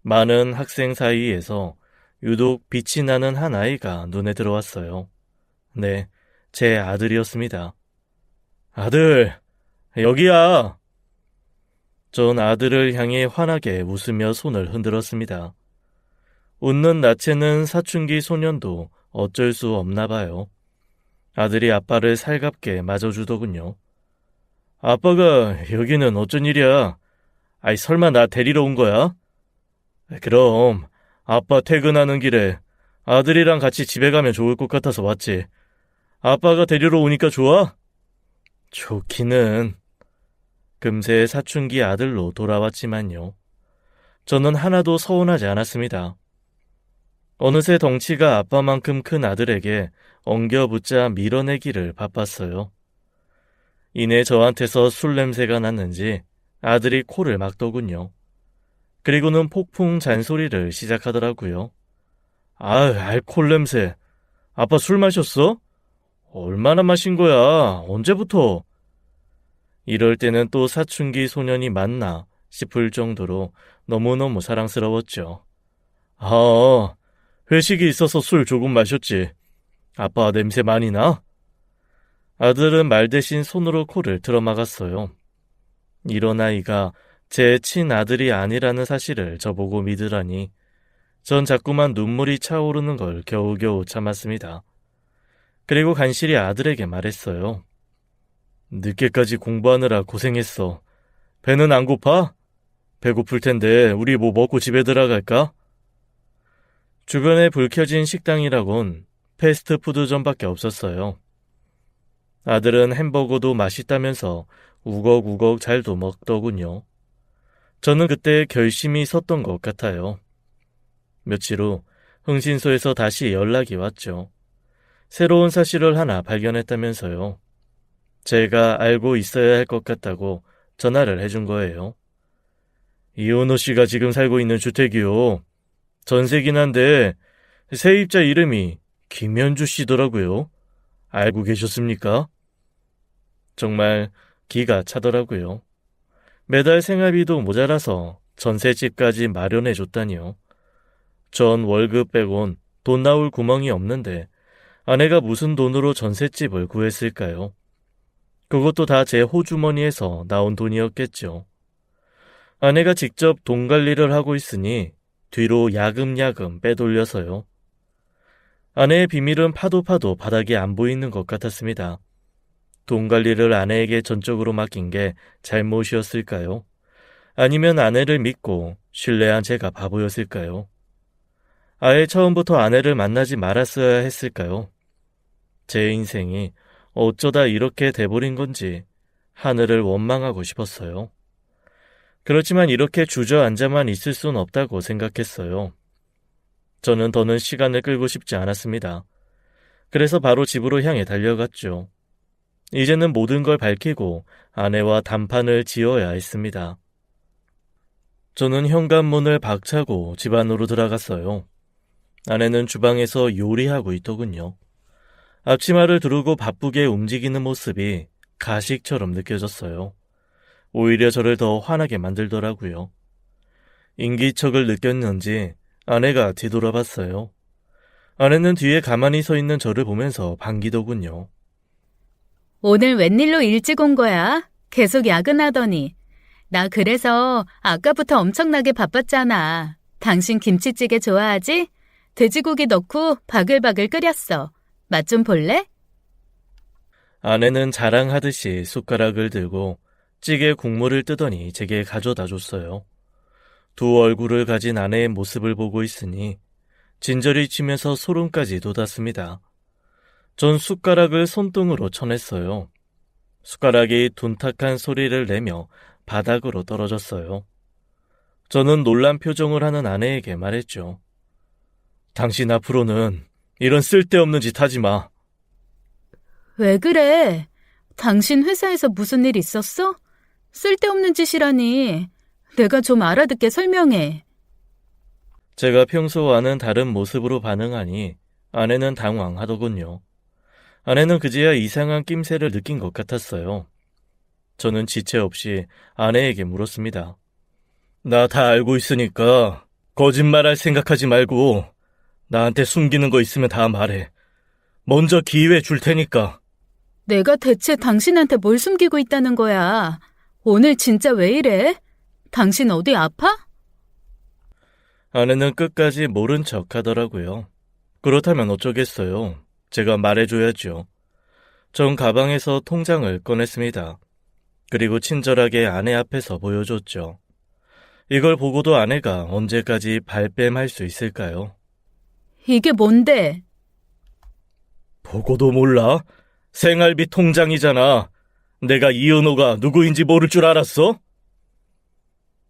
많은 학생 사이에서 유독 빛이 나는 한 아이가 눈에 들어왔어요. 네, 제 아들이었습니다. 아들, 여기야! 전 아들을 향해 환하게 웃으며 손을 흔들었습니다. 웃는 나체는 사춘기 소년도 어쩔 수 없나 봐요. 아들이 아빠를 살갑게 맞아주더군요. 아빠가 여기는 어쩐 일이야? 아이 설마 나 데리러 온 거야? 그럼 아빠 퇴근하는 길에 아들이랑 같이 집에 가면 좋을 것 같아서 왔지. 아빠가 데리러 오니까 좋아? 좋기는. 금세 사춘기 아들로 돌아왔지만요. 저는 하나도 서운하지 않았습니다. 어느새 덩치가 아빠만큼 큰 아들에게 엉겨붙자 밀어내기를 바빴어요. 이내 저한테서 술 냄새가 났는지 아들이 코를 막더군요. 그리고는 폭풍 잔소리를 시작하더라고요. 알코올 냄새. 아빠 술 마셨어? 얼마나 마신 거야? 언제부터? 이럴 때는 또 사춘기 소년이 맞나 싶을 정도로 너무너무 사랑스러웠죠. 회식이 있어서 술 조금 마셨지. 아빠 냄새 많이 나? 아들은 말 대신 손으로 코를 틀어막았어요. 이런 아이가 제 친아들이 아니라는 사실을 저보고 믿으라니 전 자꾸만 눈물이 차오르는 걸 겨우겨우 참았습니다. 그리고 간신히 아들에게 말했어요. 늦게까지 공부하느라 고생했어. 배는 안 고파? 배고플 텐데 우리 뭐 먹고 집에 들어갈까? 주변에 불 켜진 식당이라곤 패스트푸드점밖에 없었어요. 아들은 햄버거도 맛있다면서 우걱우걱 잘도 먹더군요. 저는 그때 결심이 섰던 것 같아요. 며칠 후 흥신소에서 다시 연락이 왔죠. 새로운 사실을 하나 발견했다면서요. 제가 알고 있어야 할 것 같다고 전화를 해준 거예요. 이은호 씨가 지금 살고 있는 주택이요. 전세긴 한데 세입자 이름이 김현주 씨더라고요. 알고 계셨습니까? 정말 기가 차더라고요. 매달 생활비도 모자라서 전셋집까지 마련해줬다니요. 전 월급 빼곤 돈 나올 구멍이 없는데 아내가 무슨 돈으로 전셋집을 구했을까요? 그것도 다 제 호주머니에서 나온 돈이었겠죠. 아내가 직접 돈 관리를 하고 있으니 뒤로 야금야금 빼돌려서요. 아내의 비밀은 파도 바닥이 안 보이는 것 같았습니다. 돈 관리를 아내에게 전적으로 맡긴 게 잘못이었을까요? 아니면 아내를 믿고 신뢰한 제가 바보였을까요? 아예 처음부터 아내를 만나지 말았어야 했을까요? 제 인생이 어쩌다 이렇게 돼버린 건지 하늘을 원망하고 싶었어요. 그렇지만 이렇게 주저앉아만 있을 순 없다고 생각했어요. 저는 더는 시간을 끌고 싶지 않았습니다. 그래서 바로 집으로 향해 달려갔죠. 이제는 모든 걸 밝히고 아내와 단판을 지어야 했습니다. 저는 현관문을 박차고 집 안으로 들어갔어요. 아내는 주방에서 요리하고 있더군요. 앞치마를 두르고 바쁘게 움직이는 모습이 가식처럼 느껴졌어요. 오히려 저를 더 화나게 만들더라고요. 인기척을 느꼈는지 아내가 뒤돌아봤어요. 아내는 뒤에 가만히 서 있는 저를 보면서 반기더군요. 오늘 웬일로 일찍 온 거야? 계속 야근하더니. 나 그래서 아까부터 엄청나게 바빴잖아. 당신 김치찌개 좋아하지? 돼지고기 넣고 바글바글 끓였어. 맛 좀 볼래? 아내는 자랑하듯이 숟가락을 들고 찌개 국물을 뜨더니 제게 가져다 줬어요. 두 얼굴을 가진 아내의 모습을 보고 있으니 진저리 치면서 소름까지 돋았습니다. 전 숟가락을 손등으로 쳐냈어요. 숟가락이 둔탁한 소리를 내며 바닥으로 떨어졌어요. 저는 놀란 표정을 하는 아내에게 말했죠. 당신 앞으로는 이런 쓸데없는 짓 하지 마. 왜 그래? 당신 회사에서 무슨 일 있었어? 쓸데없는 짓이라니. 내가 좀 알아듣게 설명해. 제가 평소와는 다른 모습으로 반응하니 아내는 당황하더군요. 아내는 그제야 이상한 낌새를 느낀 것 같았어요. 저는 지체 없이 아내에게 물었습니다. 나 다 알고 있으니까 거짓말할 생각하지 말고 나한테 숨기는 거 있으면 다 말해. 먼저 기회 줄 테니까. 내가 대체 당신한테 뭘 숨기고 있다는 거야? 오늘 진짜 왜 이래? 당신 어디 아파? 아내는 끝까지 모른 척 하더라고요. 그렇다면 어쩌겠어요. 제가 말해줘야죠. 전 가방에서 통장을 꺼냈습니다. 그리고 친절하게 아내 앞에서 보여줬죠. 이걸 보고도 아내가 언제까지 발뺌할 수 있을까요? 이게 뭔데? 보고도 몰라? 생활비 통장이잖아. 내가 이은호가 누구인지 모를 줄 알았어?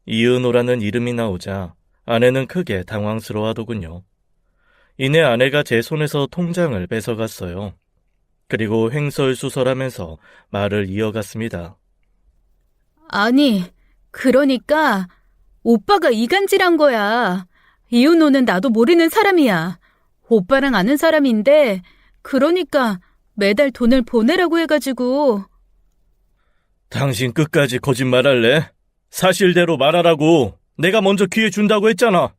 이은호라는 이름이 나오자 아내는 크게 당황스러워하더군요. 이내 아내가 제 손에서 통장을 뺏어갔어요. 그리고 횡설수설하면서 말을 이어갔습니다. 아니, 그러니까 오빠가 이간질한 거야. 이은호는 나도 모르는 사람이야. 오빠랑 아는 사람인데 그러니까 매달 돈을 보내라고 해가지고. 당신 끝까지 거짓말할래? 사실대로 말하라고. 내가 먼저 기회 준다고 했잖아.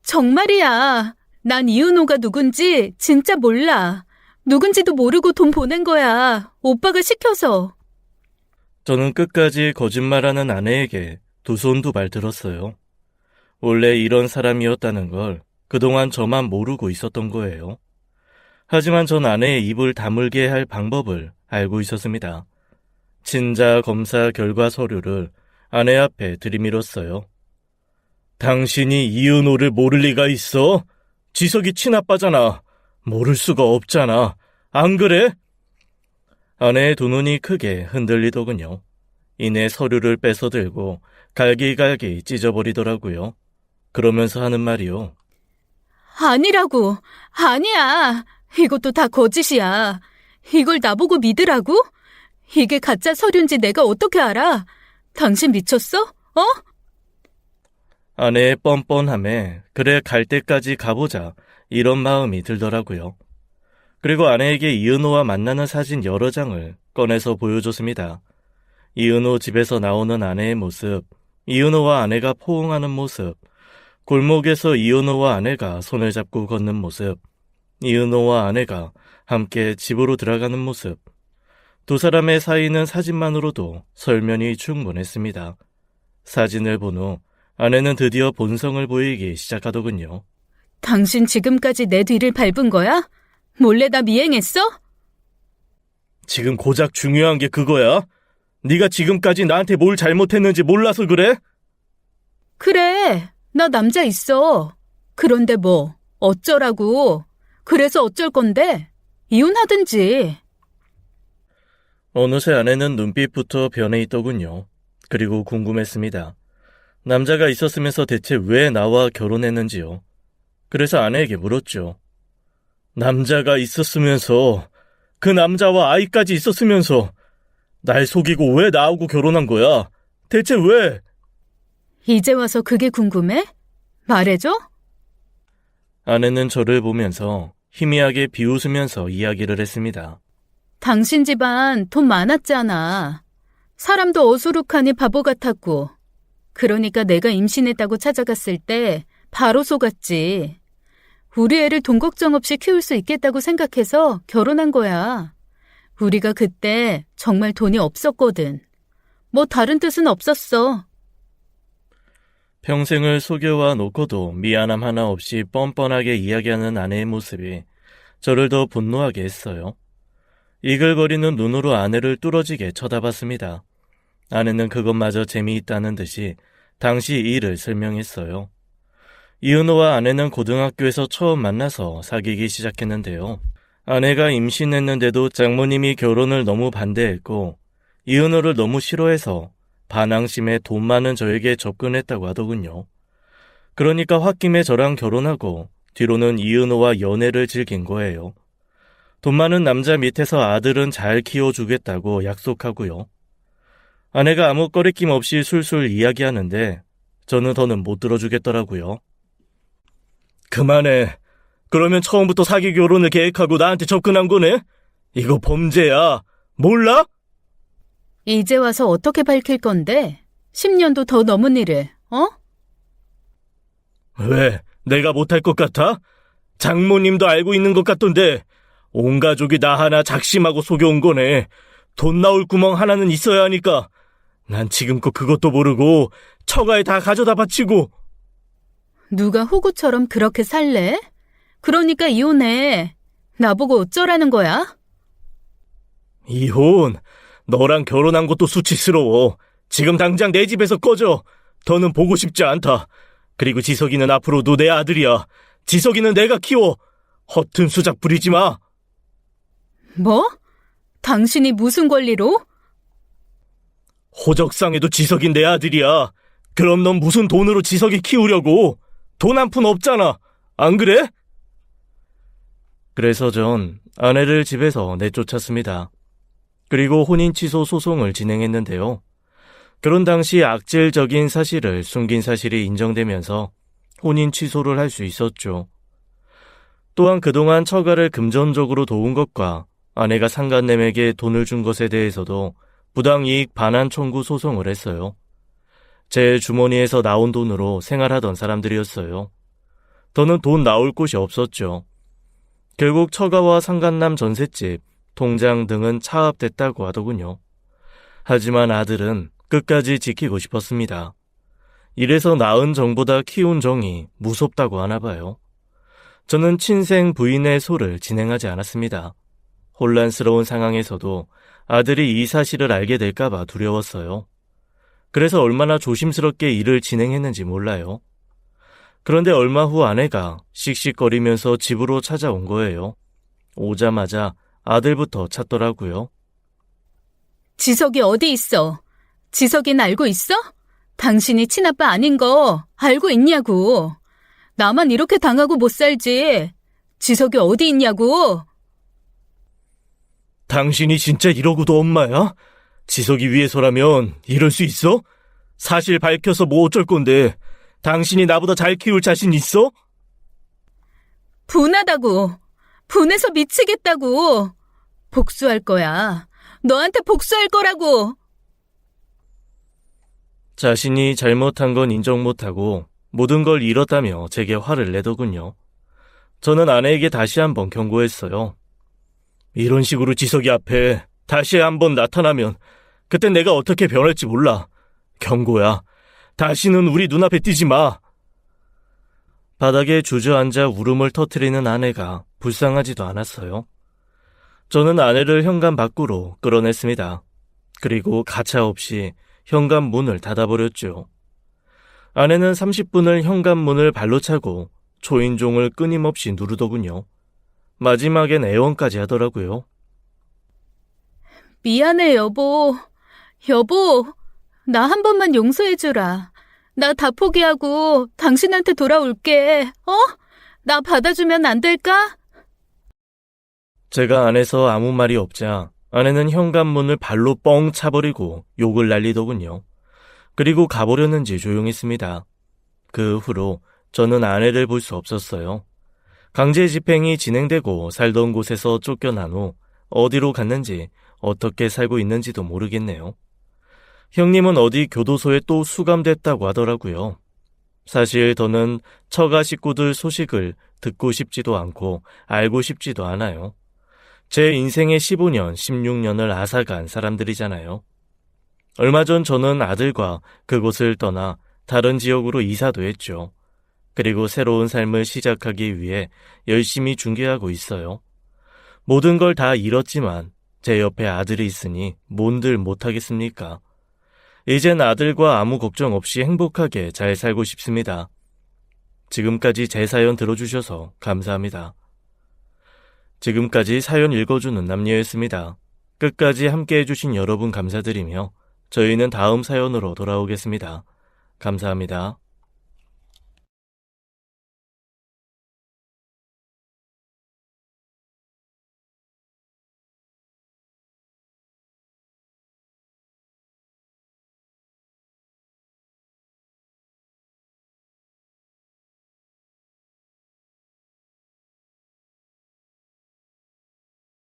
정말이야. 난 이은호가 누군지 진짜 몰라. 누군지도 모르고 돈 보낸 거야. 오빠가 시켜서. 저는 끝까지 거짓말하는 아내에게 두 손 두 발 들었어요. 원래 이런 사람이었다는 걸 그동안 저만 모르고 있었던 거예요. 하지만 전 아내의 입을 다물게 할 방법을 알고 있었습니다. 친자 검사 결과 서류를 아내 앞에 들이밀었어요. 당신이 이은호를 모를 리가 있어? 지석이 친아빠잖아. 모를 수가 없잖아. 안 그래? 아내의 두 눈이 크게 흔들리더군요. 이내 서류를 뺏어들고 갈기갈기 찢어버리더라고요. 그러면서 하는 말이요. 아니라고. 아니야. 이것도 다 거짓이야. 이걸 나보고 믿으라고? 이게 가짜 서류인지 내가 어떻게 알아? 당신 미쳤어? 어? 아내의 뻔뻔함에 그래 갈 때까지 가보자 이런 마음이 들더라고요. 그리고 아내에게 이은호와 만나는 사진 여러 장을 꺼내서 보여줬습니다. 이은호 집에서 나오는 아내의 모습, 이은호와 아내가 포옹하는 모습, 골목에서 이은호와 아내가 손을 잡고 걷는 모습, 이은호와 아내가 함께 집으로 들어가는 모습. 두 사람의 사이는 사진만으로도 설명이 충분했습니다. 사진을 본 후 아내는 드디어 본성을 보이기 시작하더군요. 당신 지금까지 내 뒤를 밟은 거야? 몰래 나 미행했어? 지금 고작 중요한 게 그거야? 네가 지금까지 나한테 뭘 잘못했는지 몰라서 그래? 그래, 나 남자 있어. 그런데 뭐, 어쩌라고. 그래서 어쩔 건데? 이혼하든지. 어느새 아내는 눈빛부터 변해 있더군요. 그리고 궁금했습니다. 남자가 있었으면서 대체 왜 나와 결혼했는지요. 그래서 아내에게 물었죠. 남자가 있었으면서, 그 남자와 아이까지 있었으면서 날 속이고 왜 나하고 결혼한 거야? 대체 왜? 이제 와서 그게 궁금해? 말해줘? 아내는 저를 보면서 희미하게 비웃으면서 이야기를 했습니다. 당신 집안 돈 많았잖아. 사람도 어수룩하니 바보 같았고. 그러니까 내가 임신했다고 찾아갔을 때 바로 속았지. 우리 애를 돈 걱정 없이 키울 수 있겠다고 생각해서 결혼한 거야. 우리가 그때 정말 돈이 없었거든. 뭐 다른 뜻은 없었어. 평생을 속여와 놓고도 미안함 하나 없이 뻔뻔하게 이야기하는 아내의 모습이 저를 더 분노하게 했어요. 이글거리는 눈으로 아내를 뚫어지게 쳐다봤습니다. 아내는 그것마저 재미있다는 듯이 당시 일을 설명했어요. 이은호와 아내는 고등학교에서 처음 만나서 사귀기 시작했는데요. 아내가 임신했는데도 장모님이 결혼을 너무 반대했고 이은호를 너무 싫어해서 반항심에 돈 많은 저에게 접근했다고 하더군요. 그러니까 홧김에 저랑 결혼하고 뒤로는 이은호와 연애를 즐긴 거예요. 돈 많은 남자 밑에서 아들은 잘 키워주겠다고 약속하고요. 아내가 아무 꺼리낌 없이 술술 이야기하는데 저는 더는 못 들어주겠더라고요. 그만해. 그러면 처음부터 사기 결혼을 계획하고 나한테 접근한 거네? 이거 범죄야. 몰라? 이제 와서 어떻게 밝힐 건데? 10년도 더 넘은 일을, 어? 왜? 내가 못할 것 같아? 장모님도 알고 있는 것 같던데 온 가족이 나 하나 작심하고 속여온 거네. 돈 나올 구멍 하나는 있어야 하니까 난 지금껏 그것도 모르고 처가에 다 가져다 바치고. 누가 호구처럼 그렇게 살래? 그러니까 이혼해. 나보고 어쩌라는 거야? 이혼? 너랑 결혼한 것도 수치스러워. 지금 당장 내 집에서 꺼져. 더는 보고 싶지 않다. 그리고 지석이는 앞으로도 내 아들이야. 지석이는 내가 키워. 허튼 수작 부리지 마. 뭐? 당신이 무슨 권리로? 호적상에도 지석인 내 아들이야. 그럼 넌 무슨 돈으로 지석이 키우려고? 돈 한 푼 없잖아. 안 그래? 그래서 전 아내를 집에서 내쫓았습니다. 그리고 혼인 취소 소송을 진행했는데요. 결혼 당시 악질적인 사실을 숨긴 사실이 인정되면서 혼인 취소를 할 수 있었죠. 또한 그동안 처가를 금전적으로 도운 것과 아내가 상간남에게 돈을 준 것에 대해서도 부당이익 반환 청구 소송을 했어요. 제 주머니에서 나온 돈으로 생활하던 사람들이었어요. 더는 돈 나올 곳이 없었죠. 결국 처가와 상간남 전셋집, 통장 등은 차압됐다고 하더군요. 하지만 아들은 끝까지 지키고 싶었습니다. 이래서 낳은 정보다 키운 정이 무섭다고 하나 봐요. 저는 친생 부인의 소를 진행하지 않았습니다. 혼란스러운 상황에서도 아들이 이 사실을 알게 될까봐 두려웠어요. 그래서 얼마나 조심스럽게 일을 진행했는지 몰라요. 그런데 얼마 후 아내가 씩씩거리면서 집으로 찾아온 거예요. 오자마자 아들부터 찾더라고요. 지석이 어디 있어? 지석이는 알고 있어? 당신이 친아빠 아닌 거 알고 있냐고. 나만 이렇게 당하고 못 살지. 지석이 어디 있냐고. 당신이 진짜 이러고도 엄마야? 지석이 위해서라면 이럴 수 있어? 사실 밝혀서 뭐 어쩔 건데 당신이 나보다 잘 키울 자신 있어? 분하다고. 분해서 미치겠다고. 복수할 거야. 너한테 복수할 거라고. 자신이 잘못한 건 인정 못하고 모든 걸 잃었다며 제게 화를 내더군요. 저는 아내에게 다시 한번 경고했어요. 이런 식으로 지석이 앞에 다시 한번 나타나면 그땐 내가 어떻게 변할지 몰라. 경고야. 다시는 우리 눈앞에 띄지 마. 바닥에 주저앉아 울음을 터뜨리는 아내가 불쌍하지도 않았어요. 저는 아내를 현관 밖으로 끌어냈습니다. 그리고 가차없이 현관 문을 닫아버렸죠. 아내는 30분을 현관문을 발로 차고 초인종을 끊임없이 누르더군요. 마지막엔 애원까지 하더라고요. 미안해, 여보. 여보, 나 한 번만 용서해주라. 나 다 포기하고 당신한테 돌아올게. 나 받아주면 안 될까? 제가 안에서 아무 말이 없자 아내는 현관문을 발로 뻥 차버리고 욕을 날리더군요. 그리고 가버렸는지 조용했습니다. 그 후로 저는 아내를 볼 수 없었어요. 강제 집행이 진행되고 살던 곳에서 쫓겨난 후 어디로 갔는지 어떻게 살고 있는지도 모르겠네요. 형님은 어디 교도소에 또 수감됐다고 하더라고요. 사실 저는 처가 식구들 소식을 듣고 싶지도 않고 알고 싶지도 않아요. 제 인생의 15년, 16년을 앗아간 사람들이잖아요. 얼마 전 저는 아들과 그곳을 떠나 다른 지역으로 이사도 했죠. 그리고 새로운 삶을 시작하기 위해 열심히 준비하고 있어요. 모든 걸 다 잃었지만 제 옆에 아들이 있으니 뭔들 못하겠습니까? 이젠 아들과 아무 걱정 없이 행복하게 잘 살고 싶습니다. 지금까지 제 사연 들어주셔서 감사합니다. 지금까지 사연 읽어주는 남녀였습니다. 끝까지 함께 해주신 여러분 감사드리며 저희는 다음 사연으로 돌아오겠습니다. 감사합니다.